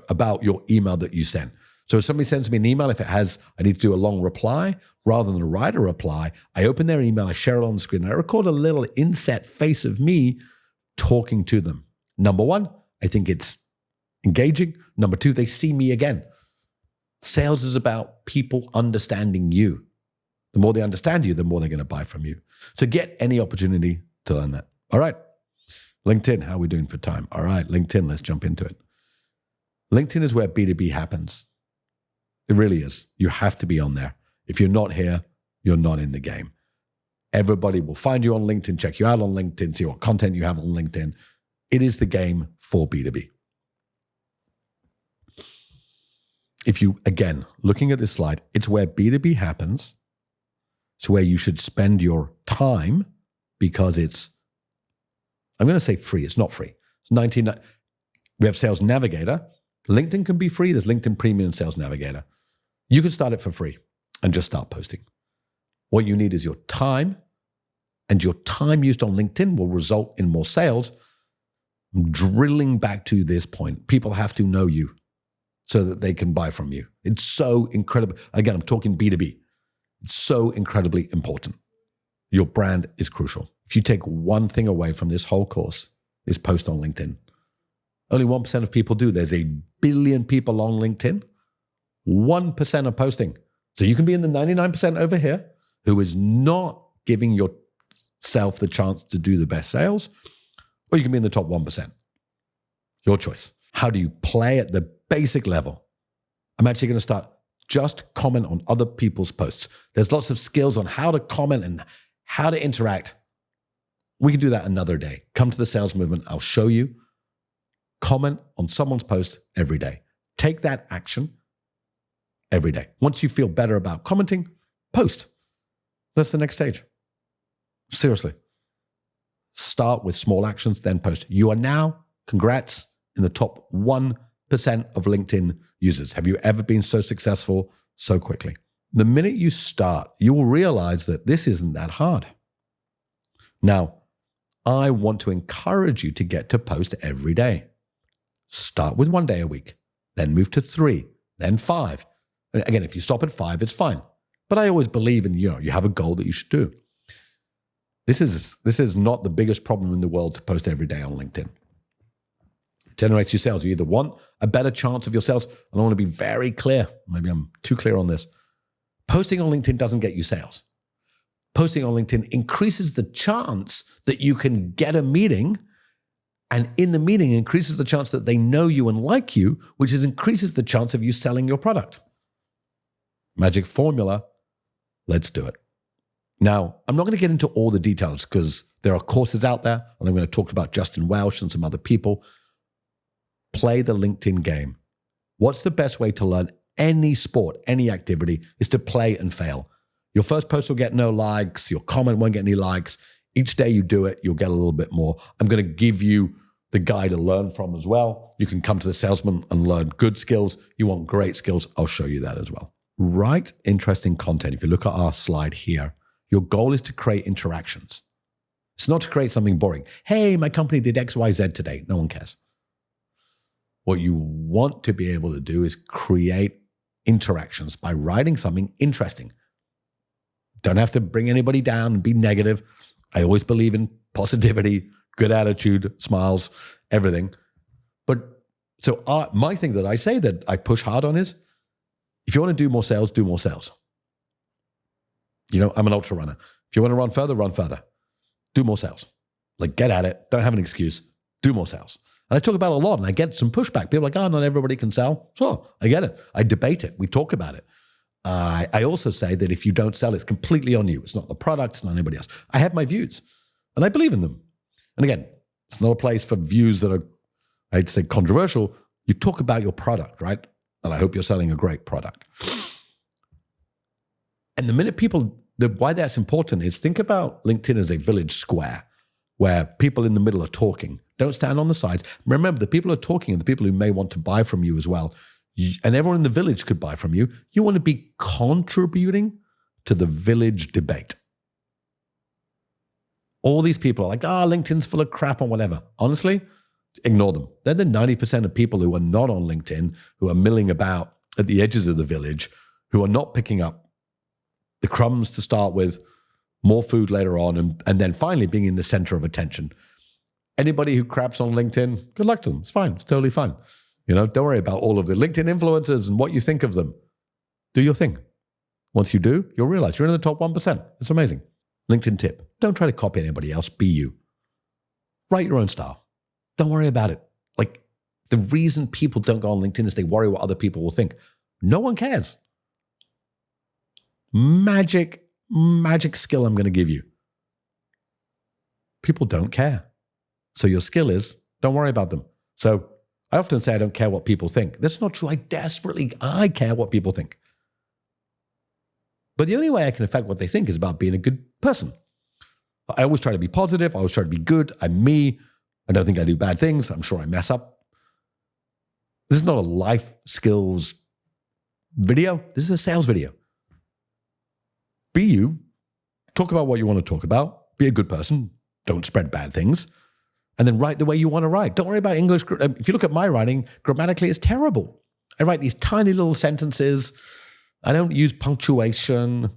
A: about your email that you send. So if somebody sends me an email, if it has, I need to do a long reply, rather than write a reply, I open their email, I share it on the screen, and I record a little inset face of me talking to them. Number one, I think it's engaging. Number two, they see me again. Sales is about people understanding you. The more they understand you, the more they're going to buy from you. So get any opportunity to learn that. All right. LinkedIn, how are we doing for time? All right, LinkedIn, let's jump into it. LinkedIn is where B2B happens. It really is. You have to be on there. If you're not here, you're not in the game. Everybody will find you on LinkedIn, check you out on LinkedIn, see what content you have on LinkedIn. It is the game for B2B. If you, again, looking at this slide, it's where B2B happens. It's where you should spend your time because it's, I'm going to say free. It's not free. It's $19. We have Sales Navigator. LinkedIn can be free. There's LinkedIn Premium and Sales Navigator. You can start it for free and just start posting. What you need is your time, and your time used on LinkedIn will result in more sales. I'm drilling back to this point. People have to know you so that they can buy from you. It's so incredible. Again, I'm talking B2B. It's so incredibly important. Your brand is crucial. If you take one thing away from this whole course, is post on LinkedIn. Only 1% of people do. There's 1 billion people on LinkedIn. 1% are posting. So you can be in the 99% over here who is not giving yourself the chance to do the best sales, or you can be in the top 1%. Your choice. How do you play at the basic level? I'm actually going to start just comment on other people's posts. There's lots of skills on how to comment and how to interact. We can do that another day. Come to the Sales Movement. I'll show you. Comment on someone's post every day. Take that action every day. Once you feel better about commenting, post. That's the next stage. Seriously. Start with small actions, then post. You are now, congrats, in the top 1% of LinkedIn users. Have you ever been so successful so quickly? The minute you start, you will realize that this isn't that hard. Now, I want to encourage you to get to post every day. Start with 1 day a week, then move to 3, then 5. Again, if you stop at 5, it's fine. But I always believe in, you have a goal that you should do. This is not the biggest problem in the world to post every day on LinkedIn. It generates your sales. You either want a better chance of your sales, and I want to be very clear. Maybe I'm too clear on this. Posting on LinkedIn doesn't get you sales. Posting on LinkedIn increases the chance that you can get a meeting, and in the meeting increases the chance that they know you and like you, which increases the chance of you selling your product. Magic formula. Let's do it. Now, I'm not going to get into all the details because there are courses out there, and I'm going to talk about Justin Welsh and some other people. Play the LinkedIn game. What's the best way to learn any sport, any activity, is to play and fail. Your first post will get no likes. Your comment won't get any likes. Each day you do it, you'll get a little bit more. I'm going to give you the guy to learn from as well. You can come to the Salesman and learn good skills. You want great skills, I'll show you that as well. Write interesting content. If you look at our slide here, your goal is to create interactions. It's not to create something boring. Hey, my company did X, Y, Z today. No one cares. What you want to be able to do is create interactions by writing something interesting. Don't have to bring anybody down and be negative. I always believe in positivity, good attitude, smiles, everything. But so my thing that I say that I push hard on is, if you want to do more sales, do more sales. I'm an ultra runner. If you want to run further, do more sales. Like, get at it. Don't have an excuse. Do more sales. And I talk about it a lot, and I get some pushback. People are like, not everybody can sell. Sure, I get it. I debate it. We talk about it. I also say that if you don't sell, it's completely on you. It's not the product. It's not anybody else. I have my views, and I believe in them. And again, it's not a place for views that are, I hate to say, controversial. You talk about your product, right? And I hope you're selling a great product. And the minute why that's important is, think about LinkedIn as a village square where people in the middle are talking. Don't stand on the sides. Remember, the people who are talking are the people who may want to buy from you as well. And everyone in the village could buy from you. You want to be contributing to the village debate. All these people are like, LinkedIn's full of crap or whatever. Honestly, ignore them. They're the 90% of people who are not on LinkedIn, who are milling about at the edges of the village, who are not picking up the crumbs to start with, more food later on, and then finally being in the center of attention. Anybody who craps on LinkedIn, good luck to them. It's fine. It's totally fine. Don't worry about all of the LinkedIn influencers and what you think of them. Do your thing. Once you do, you'll realize you're in the top 1%. It's amazing. LinkedIn tip. Don't try to copy anybody else. Be you. Write your own style. Don't worry about it. Like, the reason people don't go on LinkedIn is they worry what other people will think. No one cares. Magic skill I'm going to give you. People don't care. So your skill is, don't worry about them. So I often say I don't care what people think. That's not true. I care what people think. But the only way I can affect what they think is about being a good person. I always try to be positive. I always try to be good. I'm me. I don't think I do bad things. I'm sure I mess up. This is not a life skills video. This is a sales video. Be you. Talk about what you want to talk about. Be a good person. Don't spread bad things. And then write the way you want to write. Don't worry about English. If you look at my writing, grammatically, it's terrible. I write these tiny little sentences. I don't use punctuation.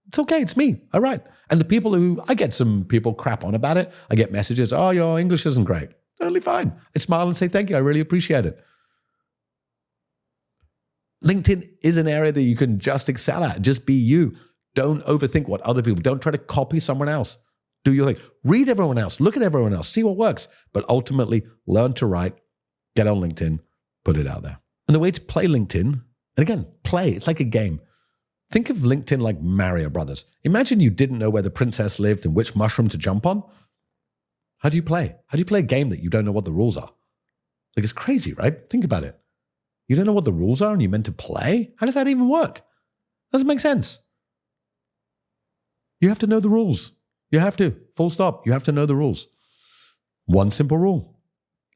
A: It's okay. It's me. I write. And the people I get some people crap on about it. I get messages, oh, your English isn't great. Totally fine. I smile and say, thank you. I really appreciate it. LinkedIn is an area that you can just excel at. Just be you. Don't overthink what other people, don't try to copy someone else. Do your thing. Read everyone else. Look at everyone else. See what works. But ultimately, learn to write. Get on LinkedIn. Put it out there. And the way to play LinkedIn, and again, play. It's like a game. Think of LinkedIn like Mario Brothers. Imagine you didn't know where the princess lived and which mushroom to jump on. How do you play? How do you play a game that you don't know what the rules are? Like, it's crazy, right? Think about it. You don't know what the rules are and you're meant to play? How does that even work? Doesn't make sense. You have to know the rules. You have to. Full stop. You have to know the rules. One simple rule.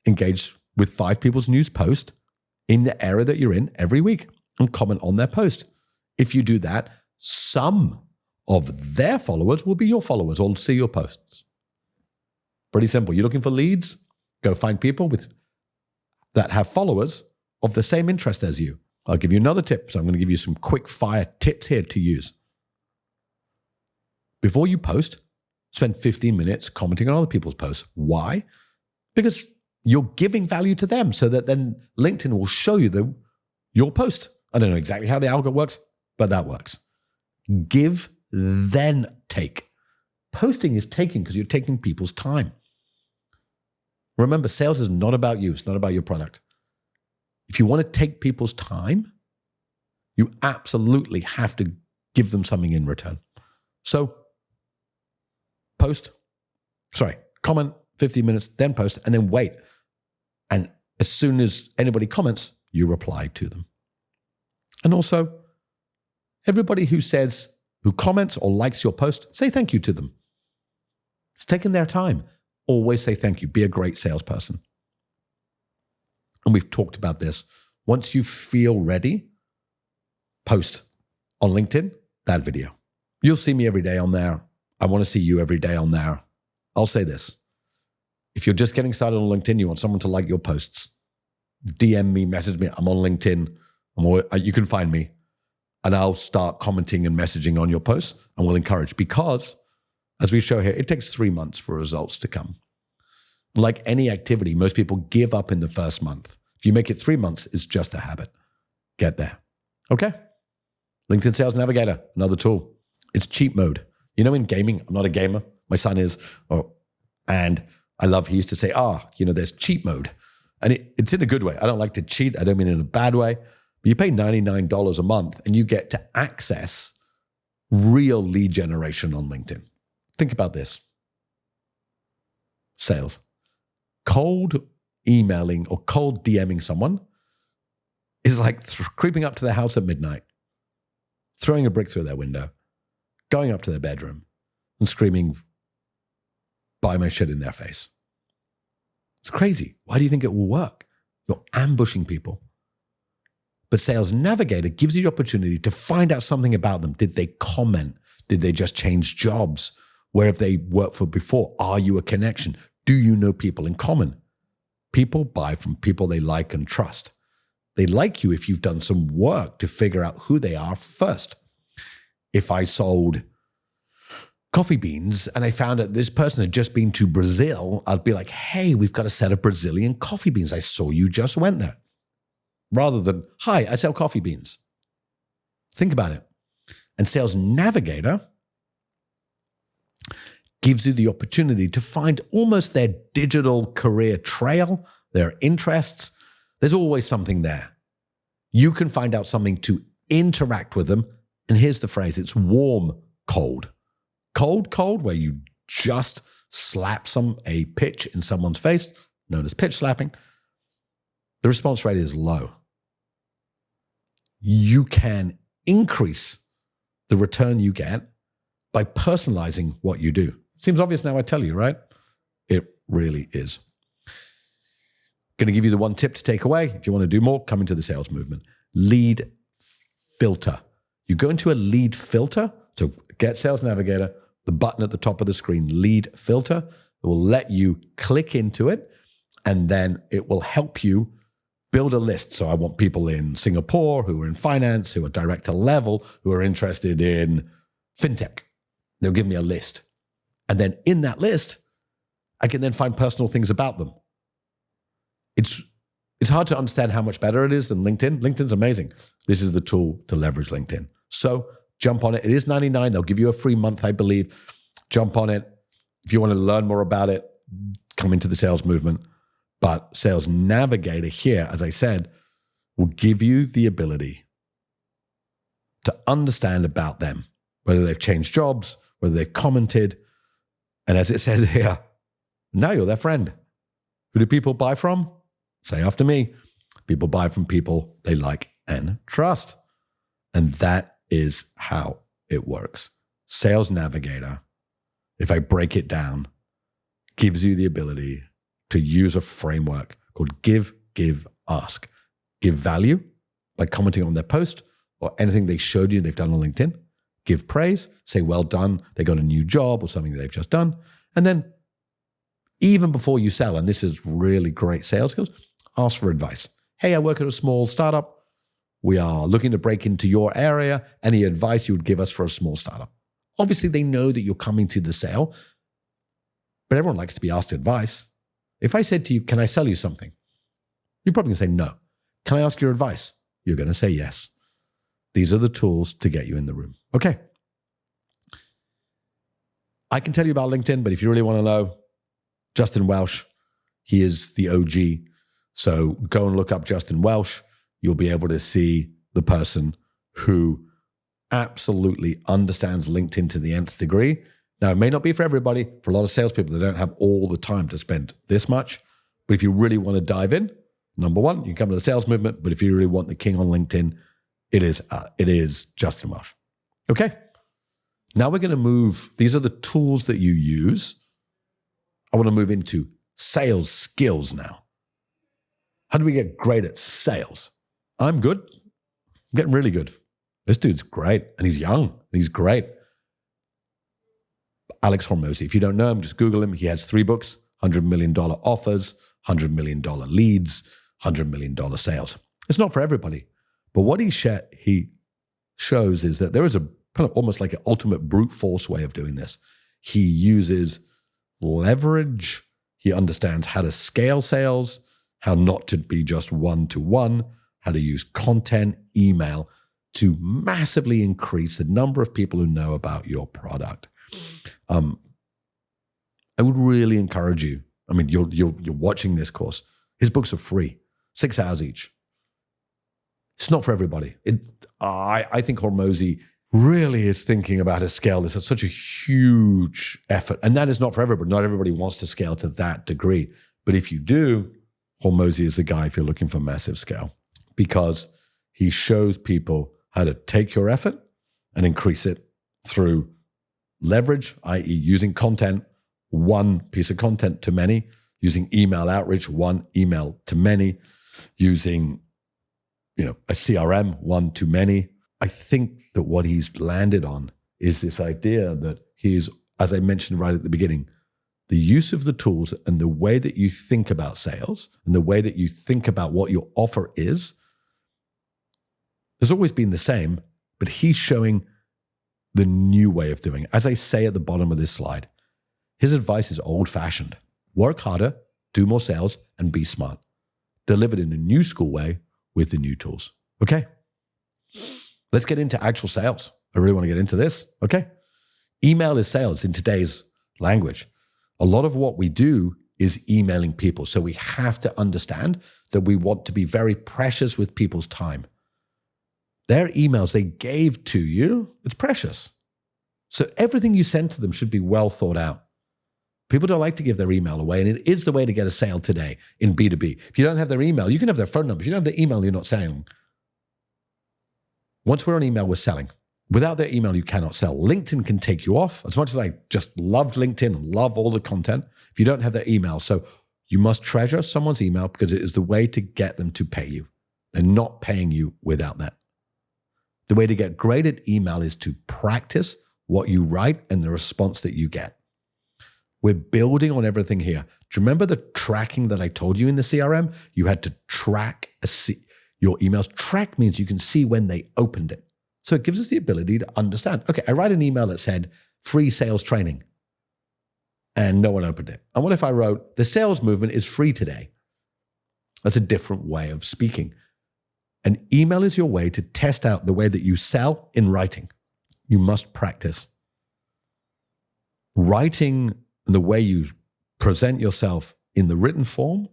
A: Engage with 5 people's news post in the area that you're in every week and comment on their post. If you do that, some of their followers will be your followers or see your posts. Pretty simple. You're looking for leads? Go find people that have followers of the same interest as you. I'll give you another tip. So I'm going to give you some quick fire tips here to use. Before you post, spend 15 minutes commenting on other people's posts. Why? Because you're giving value to them so that then LinkedIn will show you your post. I don't know exactly how the algorithm works, but that works. Give, then take. Posting is taking because you're taking people's time. Remember, sales is not about you. It's not about your product. If you want to take people's time, you absolutely have to give them something in return. So comment 15 minutes, then post, and then wait. And as soon as anybody comments, you reply to them. And also, everybody who comments or likes your post, say thank you to them. It's taking their time. Always say thank you. Be a great salesperson. And we've talked about this. Once you feel ready, post on LinkedIn that video. You'll see me every day on there. I want to see you every day on there. I'll say this. If you're just getting started on LinkedIn, you want someone to like your posts, DM me, message me. I'm on LinkedIn. You can find me. And I'll start commenting and messaging on your posts and we'll encourage. Because, as we show here, it takes 3 months for results to come. Like any activity, most people give up in the first month. If you make it 3 months, it's just a habit. Get there. Okay? LinkedIn Sales Navigator, another tool. It's cheat mode. In gaming, I'm not a gamer. My son is. And he used to say, there's cheat mode. And it's in a good way. I don't like to cheat. I don't mean in a bad way. But you pay $99 a month and you get to access real lead generation on LinkedIn. Think about this. Sales. Cold emailing or cold DMing someone is like creeping up to their house at midnight, throwing a brick through their window, going up to their bedroom and screaming, buy my shit in their face. It's crazy. Why do you think it will work? You're ambushing people. But Sales Navigator gives you the opportunity to find out something about them. Did they comment? Did they just change jobs? Where have they worked for before? Are you a connection? Do you know people in common? People buy from people they like and trust. They like you if you've done some work to figure out who they are first. If I sold coffee beans and I found that this person had just been to Brazil, I'd be like, hey, we've got a set of Brazilian coffee beans. I saw you just went there. Rather than, hi, I sell coffee beans. Think about it. And Sales Navigator gives you the opportunity to find almost their digital career trail, their interests. There's always something there. You can find out something to interact with them. And here's the phrase, it's warm, cold. Cold, cold, where you just slap a pitch in someone's face, known as pitch slapping. The response rate is low. You can increase the return you get by personalizing what you do. Seems obvious now I tell you, right? It really is. Going to give you the one tip to take away. If you want to do more, come into the sales movement. Lead filter. You go into a lead filter, so get Sales Navigator, the button at the top of the screen, lead filter. It will let you click into it, and then it will help you build a list. So I want people in Singapore who are in finance, who are director level, who are interested in fintech. They'll give me a list. And then in that list, I can then find personal things about them. It's hard to understand how much better it is than LinkedIn. LinkedIn's amazing. This is the tool to leverage LinkedIn. So jump on it. It is $99. They'll give you a free month, I believe. Jump on it. If you want to learn more about it, come into the sales movement. But Sales Navigator here, as I said, will give you the ability to understand about them, whether they've changed jobs, whether they've commented. And as it says here, now you're their friend. Who do people buy from? Say after me. People buy from people they like and trust. And that is how it works. Sales Navigator, if I break it down, gives you the ability to use a framework called give, ask. Give value by commenting on their post or anything they showed you they've done on LinkedIn. Give praise, say, well done, they got a new job or something they've just done. And then even before you sell, and this is really great sales skills, ask for advice. Hey, I work at a small startup. We are looking to break into your area. Any advice you would give us for a small startup? Obviously, they know that you're coming to the sale, but everyone likes to be asked advice. If I said to you, can I sell you something? You're probably going to say no. Can I ask your advice? You're going to say yes. These are the tools to get you in the room. Okay. I can tell you about LinkedIn, but if you really want to know, Justin Welsh, he is the OG. So go and look up Justin Welsh. You'll be able to see the person who absolutely understands LinkedIn to the nth degree. Now, it may not be for everybody. For a lot of salespeople, they don't have all the time to spend this much. But if you really want to dive in, number one, you can come to the sales movement. But if you really want the king on LinkedIn, it is Justin Welsh. Okay. Now we're going to move. These are the tools that you use. I want to move into sales skills now. How do we get great at sales? I'm good. I'm getting really good. This dude's great. And he's young. And he's great. Alex Hormozi. If you don't know him, just Google him. He has 3 books, $100 million offers, $100 million leads, $100 million sales. It's not for everybody. But what he shows is that there is a kind of almost like an ultimate brute force way of doing this. He uses leverage. He understands how to scale sales, how not to be just one-to-one, how to use content, email to massively increase the number of people who know about your product. I would really encourage you. I mean, you're watching this course. His books are free, 6 hours each. It's not for everybody. I think Hormozi really is thinking about a scale that's such a huge effort. And that is not for everybody. Not everybody wants to scale to that degree. But if you do, Hormozi is the guy if you're looking for massive scale, because he shows people how to take your effort and increase it through leverage, i.e. using content, one piece of content to many, using email outreach, one email to many, using a CRM, one to many. I think that what he's landed on is this idea that he's, as I mentioned right at the beginning, the use of the tools and the way that you think about sales and the way that you think about what your offer is has always been the same, but he's showing the new way of doing it. As I say at the bottom of this slide, his advice is old-fashioned. Work harder, do more sales, and be smart. Delivered in a new school way with the new tools. Okay, let's get into actual sales. I really want to get into this. Okay, email is sales in today's language. A lot of what we do is emailing people. So we have to understand that we want to be very precious with people's time. Their emails they gave to you, it's precious. So everything you send to them should be well thought out. People don't like to give their email away, and it is the way to get a sale today in B2B. If you don't have their email, you can have their phone number. If you don't have their email, you're not selling. Once we're on email, we're selling. Without their email, you cannot sell. LinkedIn can take you off. As much as I just loved LinkedIn and love all the content, if you don't have their email, so you must treasure someone's email because it is the way to get them to pay you. They're not paying you without that. The way to get great at email is to practice what you write and the response that you get. We're building on everything here. Do you remember the tracking that I told you in the CRM? You had to track your emails. Track means you can see when they opened it. So it gives us the ability to understand. Okay, I write an email that said free sales training and no one opened it. And what if I wrote the sales movement is free today? That's a different way of speaking. An email is your way to test out the way that you sell in writing. You must practice. Writing and the way you present yourself in the written form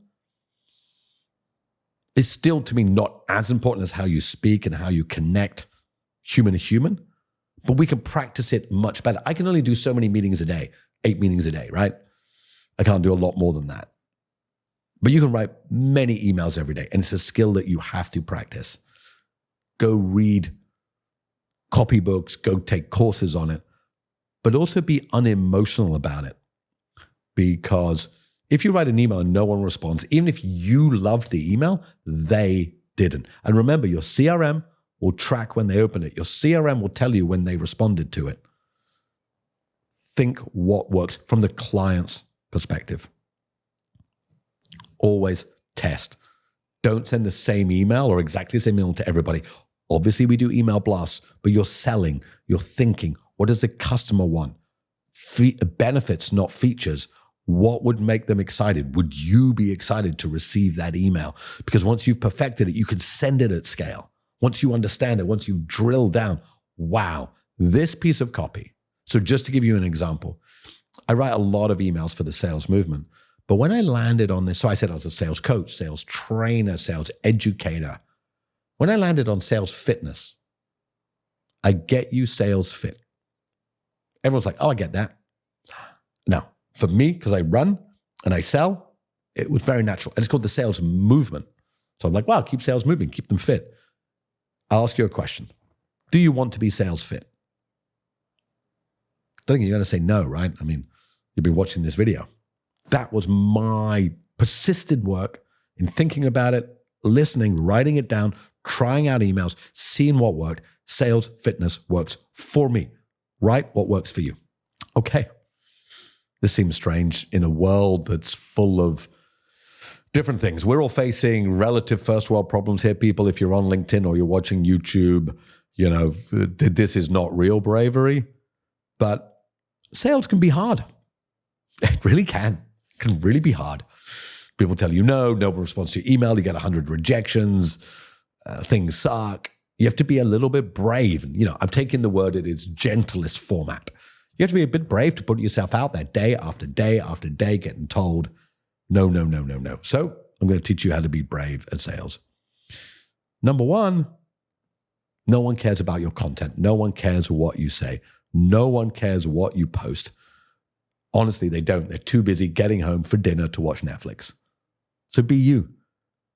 A: is still, to me, not as important as how you speak and how you connect human to human, but we can practice it much better. I can only do so many meetings a day, 8 meetings a day, right? I can't do a lot more than that. But you can write many emails every day, and it's a skill that you have to practice. Go read copybooks, go take courses on it, but also be unemotional about it. Because if you write an email and no one responds, even if you loved the email, they didn't. And remember, your CRM will track when they open it. Your CRM will tell you when they responded to it. Think what works from the client's perspective. Always test. Don't send the same email or exactly the same email to everybody. Obviously, we do email blasts, but you're selling, you're thinking, what does the customer want? Benefits, not features. What would make them excited? Would you be excited to receive that email? Because once you've perfected it, you can send it at scale. Once you understand it, once you drill down, wow, this piece of copy. So just to give you an example, I write a lot of emails for the sales movement. But when I landed on this, so I said I was a sales coach, sales trainer, sales educator. When I landed on sales fitness, I get you sales fit. Everyone's like, oh, I get that. No, for me, because I run and I sell, it was very natural. And it's called the sales movement. So I'm like, wow, keep sales moving, keep them fit. I'll ask you a question. Do you want to be sales fit? I don't think you're going to say no, right? I mean, you've been watching this video. That was my persistent work in thinking about it, listening, writing it down, trying out emails, seeing what worked. Sales fitness works for me. Write what works for you. Okay. This seems strange in a world that's full of different things. We're all facing relative first world problems here, people. If you're on LinkedIn or you're watching YouTube, you know, this is not real bravery, but sales can be hard. It really can. It can really be hard. People tell you no one responds to your email, you get 100 rejections, things suck. You have to be a little bit brave. And, you know, I'm taking the word in its gentlest format. You have to be a bit brave to put yourself out there day after day after day, getting told no. So I'm going to teach you how to be brave at sales. Number one, no one cares about your content. No one cares what you say. No one cares what you post. Honestly, they don't. They're too busy getting home for dinner to watch Netflix. So be you.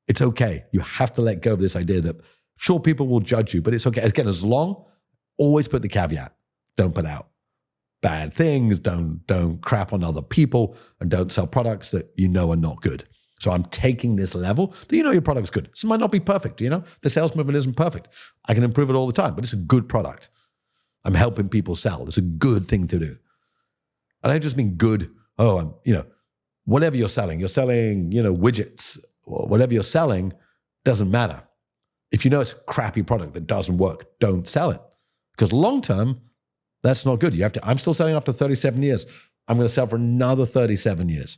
A: It's okay. You have to let go of this idea that, sure, people will judge you, but it's okay. Again, as long, always put the caveat. Don't put out bad things. Don't crap on other people, and don't sell products that you know are not good. So I'm taking this level that you know your product's good. This might not be perfect, you know? The sales movement isn't perfect. I can improve it all the time, but it's a good product. I'm helping people sell. It's a good thing to do. And I just mean good, whatever you're selling, widgets or whatever you're selling, doesn't matter. If you know it's a crappy product that doesn't work, don't sell it. Because long term, That's not good. I'm still selling after 37 years. I'm going to sell for another 37 years.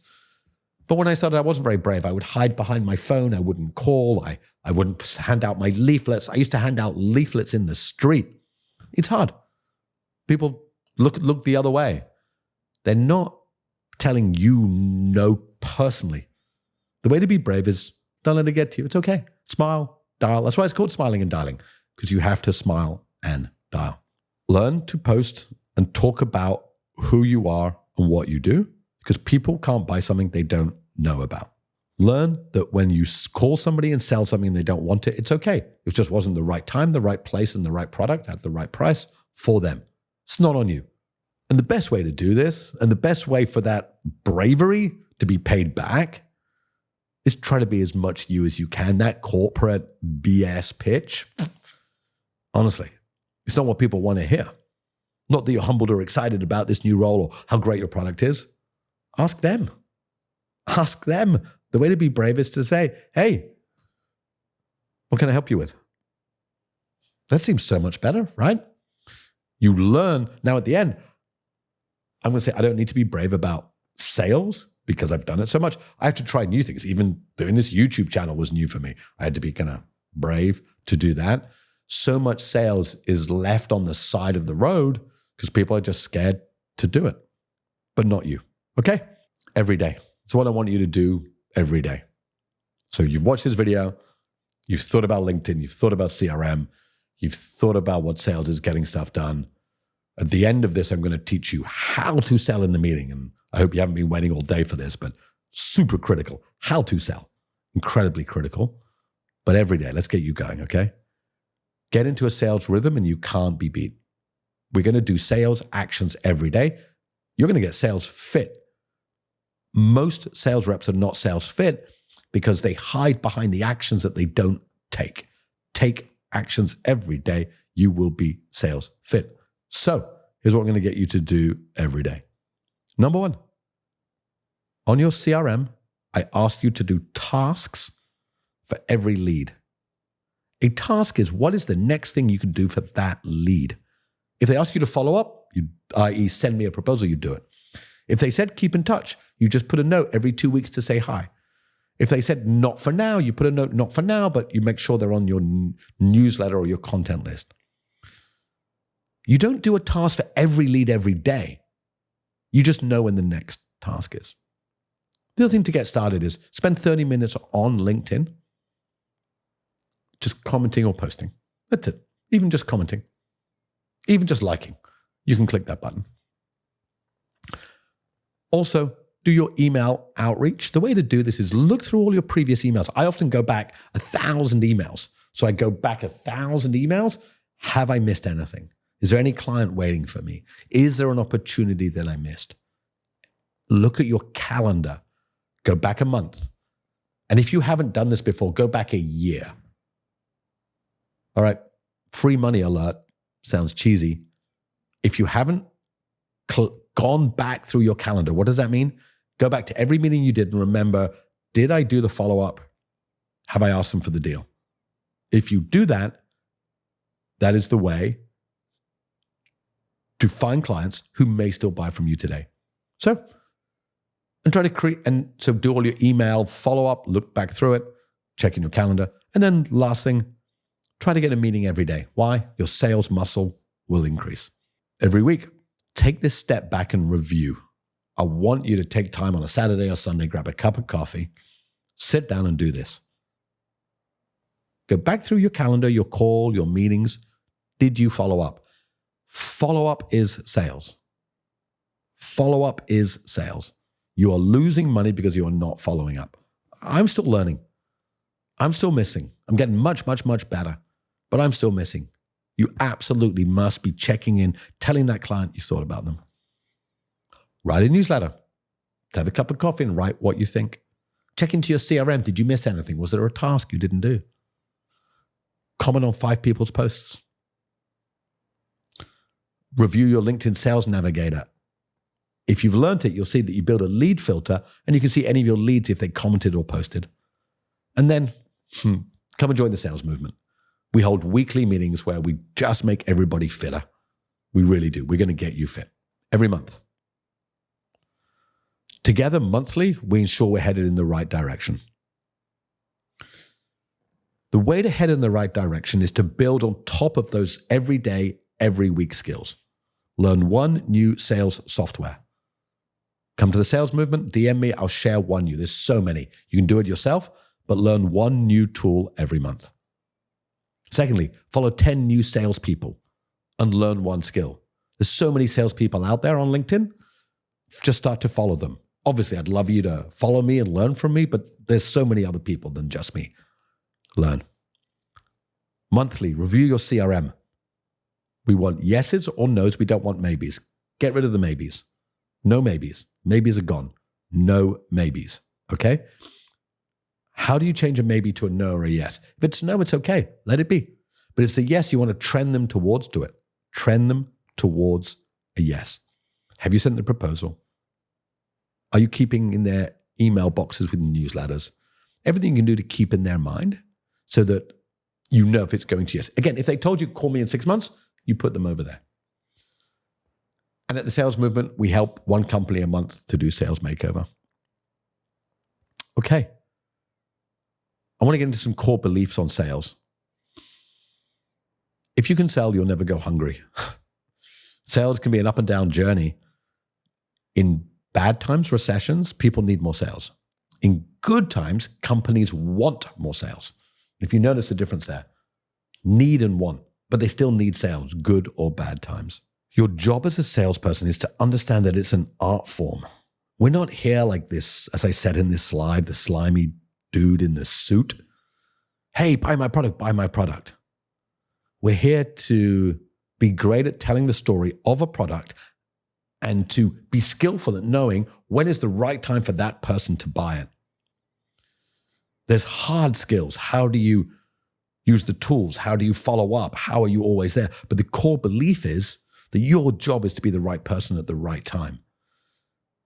A: But when I started, I wasn't very brave. I would hide behind my phone. I wouldn't call. I wouldn't hand out my leaflets. I used to hand out leaflets in the street. It's hard. People look the other way. They're not telling you no personally. The way to be brave is don't let it get to you. It's okay. Smile, dial. That's why it's called smiling and dialing, because you have to smile and dial. Learn to post and talk about who you are and what you do, because people can't buy something they don't know about. Learn that when you call somebody and sell something they don't want it's okay. It just wasn't the right time, the right place, and the right product at the right price for them. It's not on you. And the best way to do this, and the best way for that bravery to be paid back, is try to be as much you as you can. That corporate BS pitch, honestly, it's not what people want to hear. Not that you're humbled or excited about this new role or how great your product is. Ask them. Ask them. The way to be brave is to say, hey, what can I help you with? That seems so much better, right? You learn. Now at the end, I'm going to say I don't need to be brave about sales because I've done it so much. I have to try new things. Even doing this YouTube channel was new for me. I had to be kind of brave to do that. So much sales is left on the side of the road because people are just scared to do it, but not you. Okay? Every day. It's what I want you to do every day. So you've watched this video, you've thought about LinkedIn, you've thought about CRM, you've thought about what sales is, getting stuff done. At the end of this, I'm going to teach you how to sell in the meeting. And I hope you haven't been waiting all day for this, but super critical. How to sell. Incredibly critical. But every day, let's get you going, okay? Get into a sales rhythm and you can't be beat. We're going to do sales actions every day. You're going to get sales fit. Most sales reps are not sales fit because they hide behind the actions that they don't take. Take actions every day. You will be sales fit. So here's what I'm going to get you to do every day. Number one, on your CRM, I ask you to do tasks for every lead. A task is what is the next thing you can do for that lead. If they ask you to follow up, i.e. send me a proposal, you do it. If they said keep in touch, you just put a note every 2 weeks to say hi. If they said not for now, you put a note not for now, but you make sure they're on your newsletter or your content list. You don't do a task for every lead every day. You just know when the next task is. The other thing to get started is spend 30 minutes on LinkedIn just commenting or posting. That's it. Even just commenting. Even just liking. You can click that button. Also, do your email outreach. The way to do this is look through all your previous emails. I often go back 1,000 emails. So I go back 1,000 emails. Have I missed anything? Is there any client waiting for me? Is there an opportunity that I missed? Look at your calendar. Go back a month. And if you haven't done this before, go back a year. All right, free money alert. Sounds cheesy. If you haven't gone back through your calendar, what does that mean? Go back to every meeting you did and remember, did I do the follow-up? Have I asked them for the deal? If you do that, that is the way to find clients who may still buy from you today. So, and try to create, and so do all your email follow-up, look back through it, check in your calendar. And then last thing, try to get a meeting every day. Why? Your sales muscle will increase. Every week, take this step back and review. I want you to take time on a Saturday or Sunday, grab a cup of coffee, sit down and do this. Go back through your calendar, your call, your meetings. Did you follow up? Follow-up is sales. Follow-up is sales. You are losing money because you are not following up. I'm still learning. I'm still missing. I'm getting much, much, much better, but I'm still missing. You absolutely must be checking in, telling that client you thought about them. Write a newsletter. Have a cup of coffee and write what you think. Check into your CRM. Did you miss anything? Was there a task you didn't do? Comment on 5 people's posts. Review your LinkedIn Sales Navigator. If you've learned it, you'll see that you build a lead filter and you can see any of your leads if they commented or posted. And then come and join the sales movement. We hold weekly meetings where we just make everybody fitter. We really do. We're going to get you fit every month. Together, monthly, we ensure we're headed in the right direction. The way to head in the right direction is to build on top of those every day, every week skills. Learn one new sales software. Come to the sales movement, DM me, I'll share one new. There's so many. You can do it yourself, but learn one new tool every month. Secondly, follow 10 new salespeople and learn one skill. There's so many salespeople out there on LinkedIn. Just start to follow them. Obviously, I'd love you to follow me and learn from me, but there's so many other people than just me. Learn. Monthly, review your CRM. We want yeses or nos. We don't want maybes. Get rid of the maybes. No maybes. Maybes are gone. No maybes. Okay? How do you change a maybe to a no or a yes? If it's no, it's okay. Let it be. But if it's a yes, you want to trend them towards to it. Trend them towards a yes. Have you sent the proposal? Are you keeping in their email boxes with newsletters? Everything you can do to keep in their mind so that you know if it's going to yes. Again, if they told you, call me in 6 months, you put them over there. And at the Sales Movement, we help one company a month to do sales makeover. Okay. I want to get into some core beliefs on sales. If you can sell, you'll never go hungry. Sales can be an up and down journey. In bad times, recessions, people need more sales. In good times, companies want more sales. If you notice the difference there, need and want, but they still need sales, good or bad times. Your job as a salesperson is to understand that it's an art form. We're not here like this, as I said in this slide, the slimy dude in the suit. Hey, buy my product, buy my product. We're here to be great at telling the story of a product and to be skillful at knowing when is the right time for that person to buy it. There's hard skills. How do you use the tools? How do you follow up? How are you always there? But the core belief is that your job is to be the right person at the right time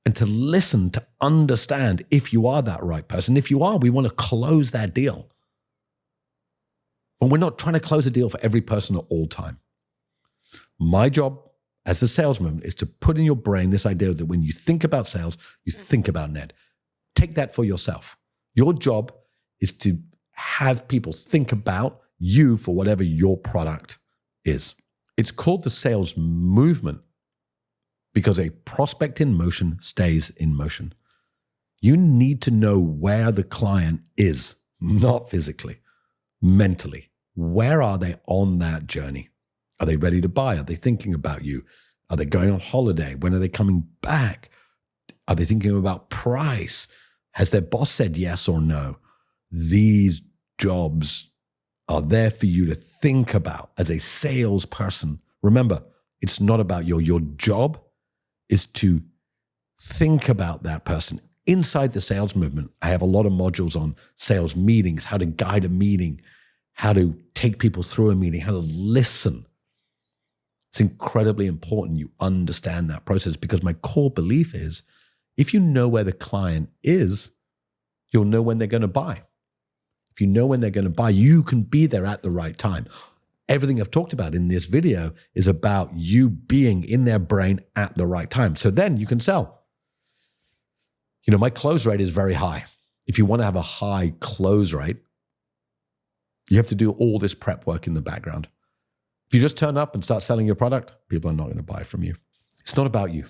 A: and to listen, to understand if you are that right person. If you are, we want to close that deal. But we're not trying to close a deal for every person at all time. My job as the salesman is to put in your brain this idea that when you think about sales, you think about Ned. Take that for yourself. Your job is to have people think about you for whatever your product is. It's called the sales movement because a prospect in motion stays in motion. You need to know where the client is, not physically, mentally. Where are they on that journey? Are they ready to buy? Are they thinking about you? Are they going on holiday? When are they coming back? Are they thinking about price? Has their boss said yes or no? These jobs are there for you to think about as a salesperson. Remember, it's not about your job is to think about that person. Inside the sales movement, I have a lot of modules on sales meetings, how to guide a meeting, how to take people through a meeting, how to listen. It's incredibly important you understand that process because my core belief is if you know where the client is, you'll know when they're going to buy. If you know when they're going to buy, you can be there at the right time. Everything I've talked about in this video is about you being in their brain at the right time. So then you can sell. You know, my close rate is very high. If you want to have a high close rate, you have to do all this prep work in the background. If you just turn up and start selling your product, people are not going to buy from you. It's not about you.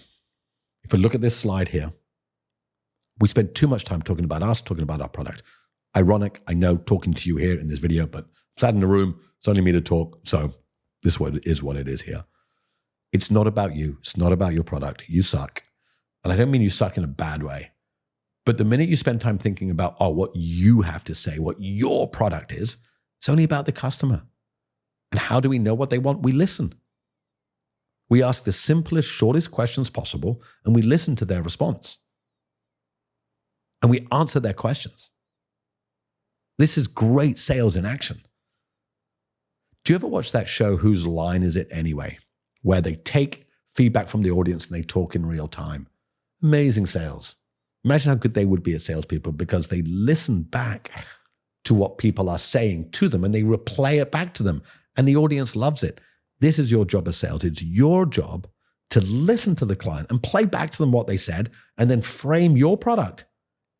A: If we look at this slide here, we spend too much time talking about us, talking about our product. Ironic, I know, talking to you here in this video, but sat in the room, it's only me to talk, so this is what it is here. It's not about you. It's not about your product. You suck. And I don't mean you suck in a bad way. But the minute you spend time thinking about, what you have to say, what your product is, it's only about the customer. And how do we know what they want? We listen. We ask the simplest, shortest questions possible, and we listen to their response. And we answer their questions. This is great sales in action. Do you ever watch that show, Whose Line Is It Anyway? Where they take feedback from the audience and they talk in real time. Amazing sales. Imagine how good they would be as salespeople because they listen back to what people are saying to them and they replay it back to them and the audience loves it. This is your job as sales. It's your job to listen to the client and play back to them what they said and then frame your product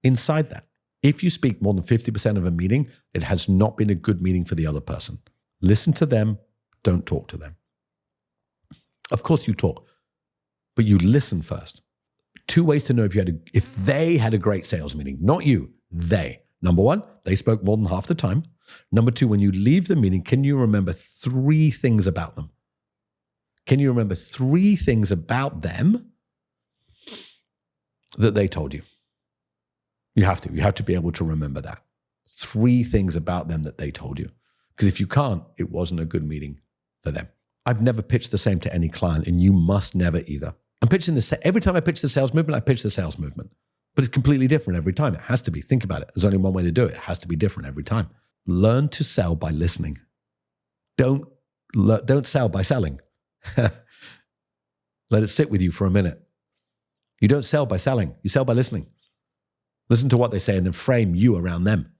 A: inside that. If you speak more than 50% of a meeting, it has not been a good meeting for the other person. Listen to them, don't talk to them. Of course you talk, but you listen first. 2 ways to know if they had a great sales meeting, not you, they. Number 1, they spoke more than half the time. Number 2, when you leave the meeting, can you remember 3 things about them? Can you remember 3 things about them that they told you? You have to. You have to be able to remember that. 3 things about them that they told you. Because if you can't, it wasn't a good meeting for them. I've never pitched the same to any client, and you must never either. I'm pitching every time I pitch the sales movement, I pitch the sales movement. But it's completely different every time. It has to be. Think about it. There's only one way to do it. It has to be different every time. Learn to sell by listening. Don't sell by selling. Let it sit with you for a minute. You don't sell by selling. You sell by listening. Listen to what they say and then frame you around them,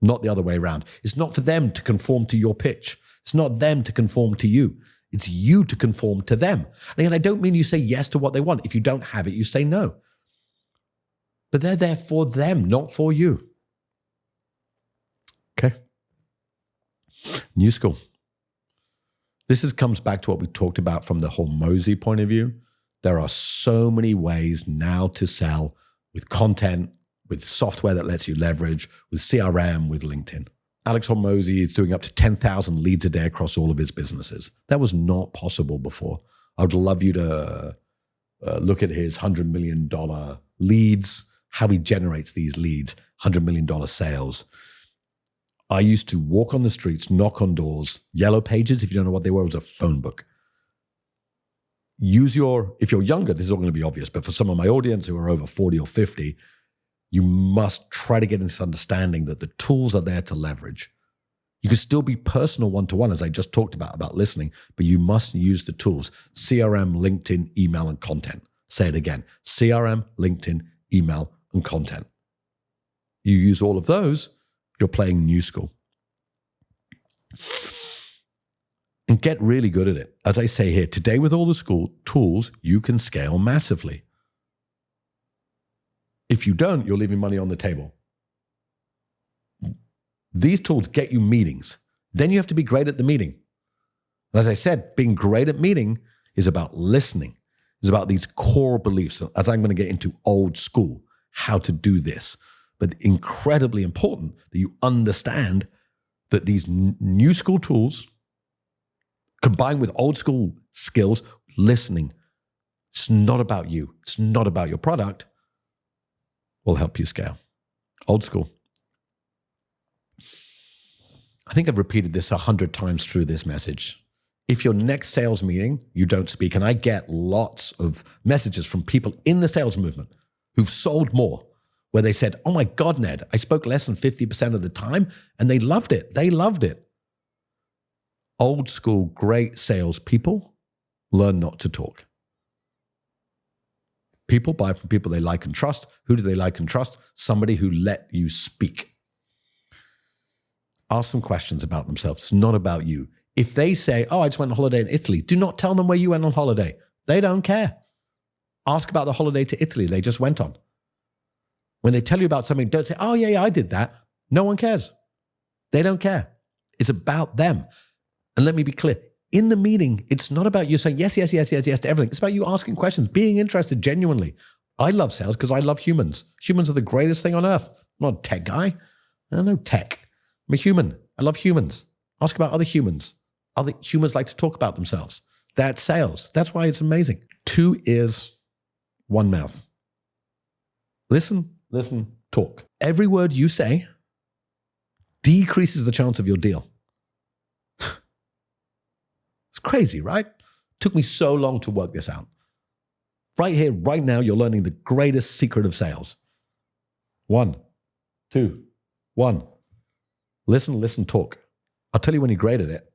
A: not the other way around. It's not for them to conform to your pitch. It's not them to conform to you. It's you to conform to them. And again, I don't mean you say yes to what they want. If you don't have it, you say no. But they're there for them, not for you. Okay. New school. This comes back to what we talked about from the whole Mosey point of view. There are so many ways now to sell with content, with software that lets you leverage, with CRM, with LinkedIn. Alex Hormozy is doing up to 10,000 leads a day across all of his businesses. That was not possible before. I would love you to look at his $100 million leads, how he generates these leads, $100 million sales. I used to walk on the streets, knock on doors. Yellow Pages, if you don't know what they were, was a phone book. If you're younger, this is all going to be obvious, but for some of my audience who are over 40 or 50, you must try to get into this understanding that the tools are there to leverage. You can still be personal one-to-one, as I just talked about listening, but you must use the tools. CRM, LinkedIn, email, and content. Say it again. CRM, LinkedIn, email, and content. You use all of those, you're playing new school. And get really good at it. As I say here, today with all the school tools, you can scale massively. If you don't, you're leaving money on the table. These tools get you meetings. Then you have to be great at the meeting. And as I said, being great at meeting is about listening. It's about these core beliefs. As I'm going to get into old school, how to do this. But incredibly important that you understand that these new school tools combined with old school skills, listening. It's not about you. It's not about your product. Will help you scale. Old school. I think I've repeated this 100 times through this message. If your next sales meeting, you don't speak, and I get lots of messages from people in the sales movement who've sold more, where they said, oh my God, Ned, I spoke less than 50% of the time, and they loved it. They loved it. Old school, great salespeople learn not to talk. People buy from people they like and trust. Who do they like and trust? Somebody who let you speak. Ask them questions about themselves. It's not about you. If they say, oh, I just went on holiday in Italy, do not tell them where you went on holiday. They don't care. Ask about the holiday to Italy they just went on. When they tell you about something, don't say, oh, yeah, I did that. No one cares. They don't care. It's about them. And let me be clear. In the meeting, it's not about you saying yes to everything. It's about you asking questions, being interested genuinely. I love sales because I love humans. Humans are the greatest thing on earth. I'm not a tech guy. I don't know tech. I'm a human. I love humans. Ask about other humans. Other humans like to talk about themselves. That's sales. That's why it's amazing. 2 ears, 1 mouth. Listen, talk. Every word you say decreases the chance of your deal. It's crazy, right? Took me so long to work this out. Right here, right now, you're learning the greatest secret of sales. 1, 2, 1. Listen, talk. I'll tell you when you're great at it.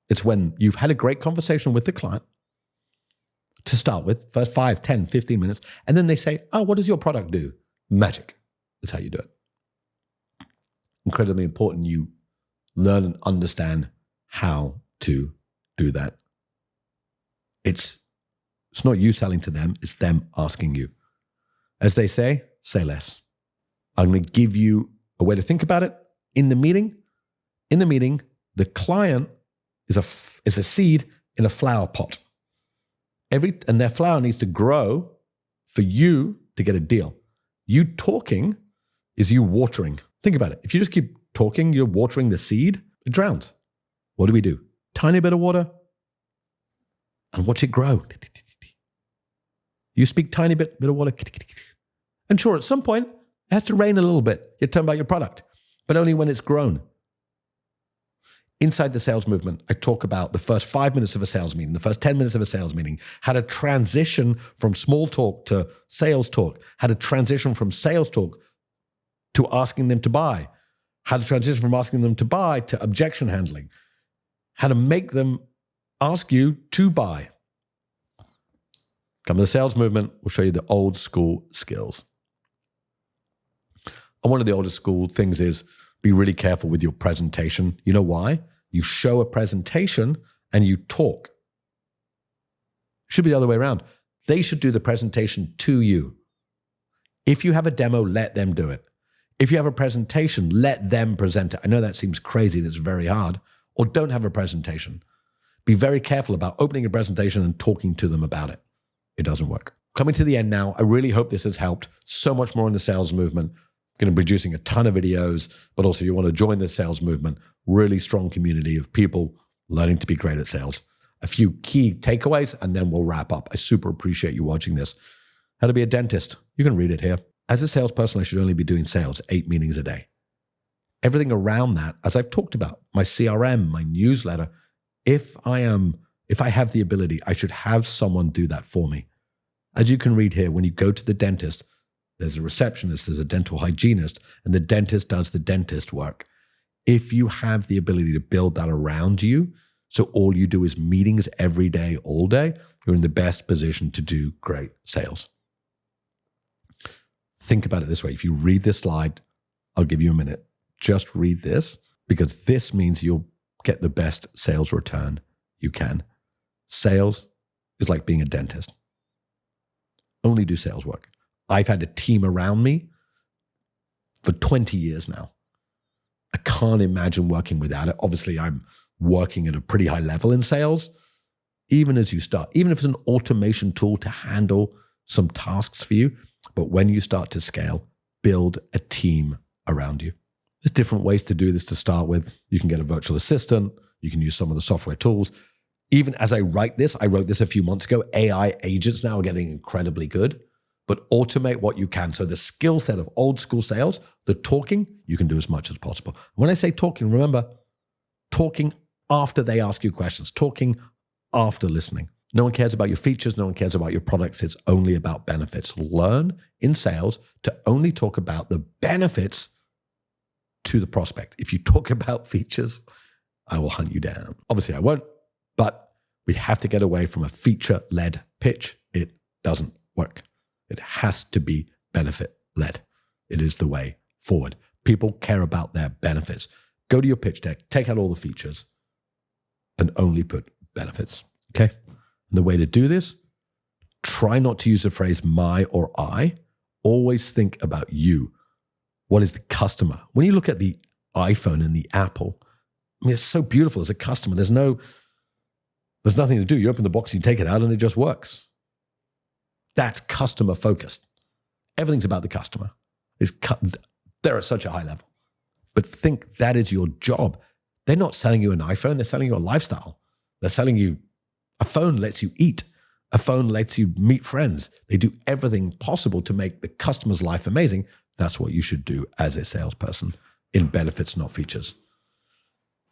A: It's when you've had a great conversation with the client to start with, first 5, 10, 15 minutes, and then they say, oh, what does your product do? Magic. That's how you do it. Incredibly important you learn and understand how to do that. It's not you selling to them, it's them asking you. As they say less. I'm going to give you a way to think about it. In the meeting, the client is a seed in a flower pot. And their flower needs to grow for you to get a deal. You talking is you watering. Think about it. If you just keep talking, you're watering the seed, it drowns. What do? Tiny bit of water and watch it grow. You speak tiny bit of water. And sure, at some point, it has to rain a little bit. You tell them about your product, but only when it's grown. Inside the sales movement, I talk about the first 5 minutes of a sales meeting, the first 10 minutes of a sales meeting, how to transition from small talk to sales talk, how to transition from sales talk to asking them to buy, how to transition from asking them to buy to objection handling, how to make them ask you to buy. Come to the sales movement, we'll show you the old school skills. And one of the oldest school things is be really careful with your presentation. You know why? You show a presentation and you talk. It should be the other way around. They should do the presentation to you. If you have a demo, let them do it. If you have a presentation, let them present it. I know that seems crazy and it's very hard. Or don't have a presentation. Be very careful about opening a presentation and talking to them about it. It doesn't work. Coming to the end now, I really hope this has helped. So much more in the sales movement. Going to be producing a ton of videos, but also if you want to join the sales movement, really strong community of people learning to be great at sales. A few key takeaways, and then we'll wrap up. I super appreciate you watching this. How to be a dentist. You can read it here. As a salesperson, I should only be doing sales 8 meetings a day. Everything around that, as I've talked about, my CRM, my newsletter, if I have the ability, I should have someone do that for me. As you can read here, when you go to the dentist, there's a receptionist, there's a dental hygienist, and the dentist does the dentist work. If you have the ability to build that around you, so all you do is meetings every day, all day, you're in the best position to do great sales. Think about it this way. If you read this slide, I'll give you a minute. Just read this, because this means you'll get the best sales return you can. Sales is like being a dentist. Only do sales work. I've had a team around me for 20 years now. I can't imagine working without it. Obviously, I'm working at a pretty high level in sales. Even as you start, even if it's an automation tool to handle some tasks for you, but when you start to scale, build a team around you. There's different ways to do this to start with. You can get a virtual assistant. You can use some of the software tools. Even as I wrote this a few months ago, AI agents now are getting incredibly good. But automate what you can. So the skill set of old school sales, the talking, you can do as much as possible. When I say talking, remember, talking after they ask you questions, talking after listening. No one cares about your features. No one cares about your products. It's only about benefits. Learn in sales to only talk about the benefits to the prospect. If you talk about features, I will hunt you down. Obviously, I won't, but we have to get away from a feature-led pitch. It doesn't work. It has to be benefit-led. It is the way forward. People care about their benefits. Go to your pitch deck, take out all the features, and only put benefits. Okay? And the way to do this, try not to use the phrase my or I. Always think about you. What is the customer? When you look at the iPhone and the Apple, I mean, it's so beautiful as a customer. There's nothing to do. You open the box, you take it out, and it just works. That's customer focused. Everything's about the customer. They're at such a high level. But think that is your job. They're not selling you an iPhone. They're selling you a lifestyle. They're selling you a phone lets you eat. A phone lets you meet friends. They do everything possible to make the customer's life amazing. That's what you should do as a salesperson in benefits, not features.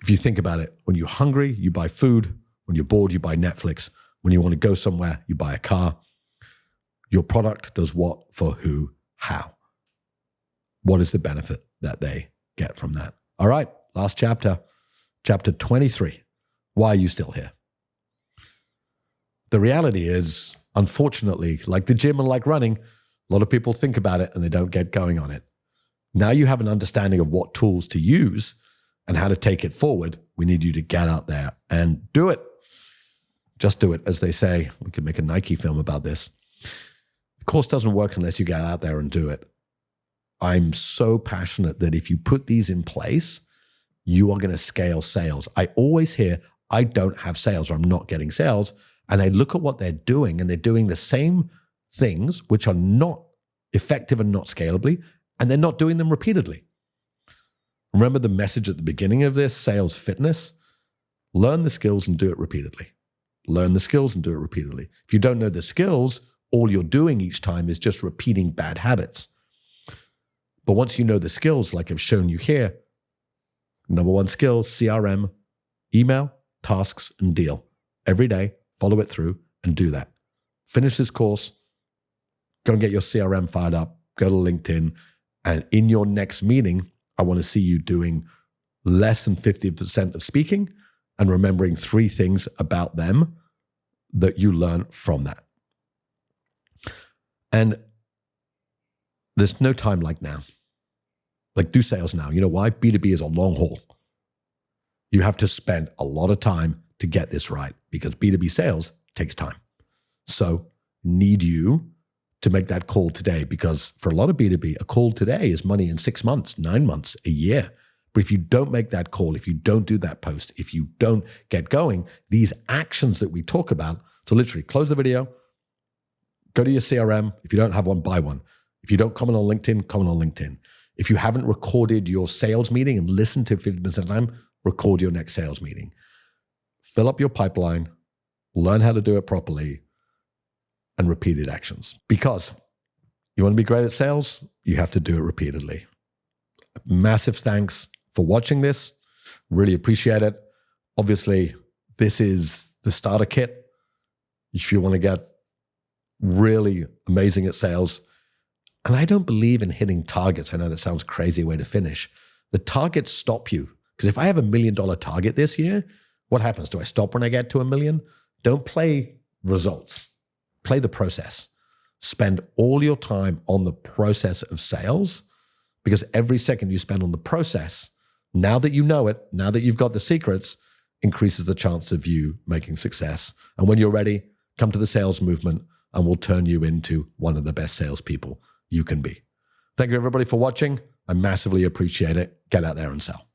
A: If you think about it, when you're hungry, you buy food. When you're bored, you buy Netflix. When you want to go somewhere, you buy a car. Your product does what, for who, how. What is the benefit that they get from that? All right, last chapter, chapter 23. Why are you still here? The reality is, unfortunately, like the gym and like running, a lot of people think about it and they don't get going on it. Now you have an understanding of what tools to use and how to take it forward. We need you to get out there and do it. Just do it. As they say, we could make a Nike film about this. The course doesn't work unless you get out there and do it. I'm so passionate that if you put these in place, you are going to scale sales. I always hear, I don't have sales or I'm not getting sales. And I look at what they're doing and they're doing the same things which are not effective and not scalably, and they're not doing them repeatedly. Remember the message at the beginning of this, sales fitness? Learn the skills and do it repeatedly. Learn the skills and do it repeatedly. If you don't know the skills, all you're doing each time is just repeating bad habits. But once you know the skills, like I've shown you here, number one skill, CRM, email, tasks, and deal. Every day, follow it through and do that. Finish this course, go and get your CRM fired up, go to LinkedIn, and in your next meeting, I want to see you doing less than 50% of speaking and remembering 3 things about them that you learn from that. And there's no time like now. Like, do sales now. You know why? B2B is a long haul. You have to spend a lot of time to get this right because B2B sales takes time. So need you to make that call today, because for a lot of B2B, a call today is money in 6 months, 9 months, a year. But if you don't make that call, if you don't do that post, if you don't get going, these actions that we talk about, so literally close the video, go to your CRM. If you don't have one, buy one. If you don't comment on LinkedIn, comment on LinkedIn. If you haven't recorded your sales meeting and listened to 50% of the time, record your next sales meeting. Fill up your pipeline, learn how to do it properly, and repeated actions. Because you want to be great at sales, you have to do it repeatedly. Massive thanks for watching this. Really appreciate it. Obviously, this is the starter kit. If you want to get really amazing at sales, and I don't believe in hitting targets. I know that sounds a crazy way to finish. The targets stop you. Because if I have $1 million target this year, what happens? Do I stop when I get to $1 million? Don't play results. Play the process. Spend all your time on the process of sales, because every second you spend on the process, now that you know it, now that you've got the secrets, increases the chance of you making success. And when you're ready, come to the sales movement and we'll turn you into one of the best salespeople you can be. Thank you everybody for watching. I massively appreciate it. Get out there and sell.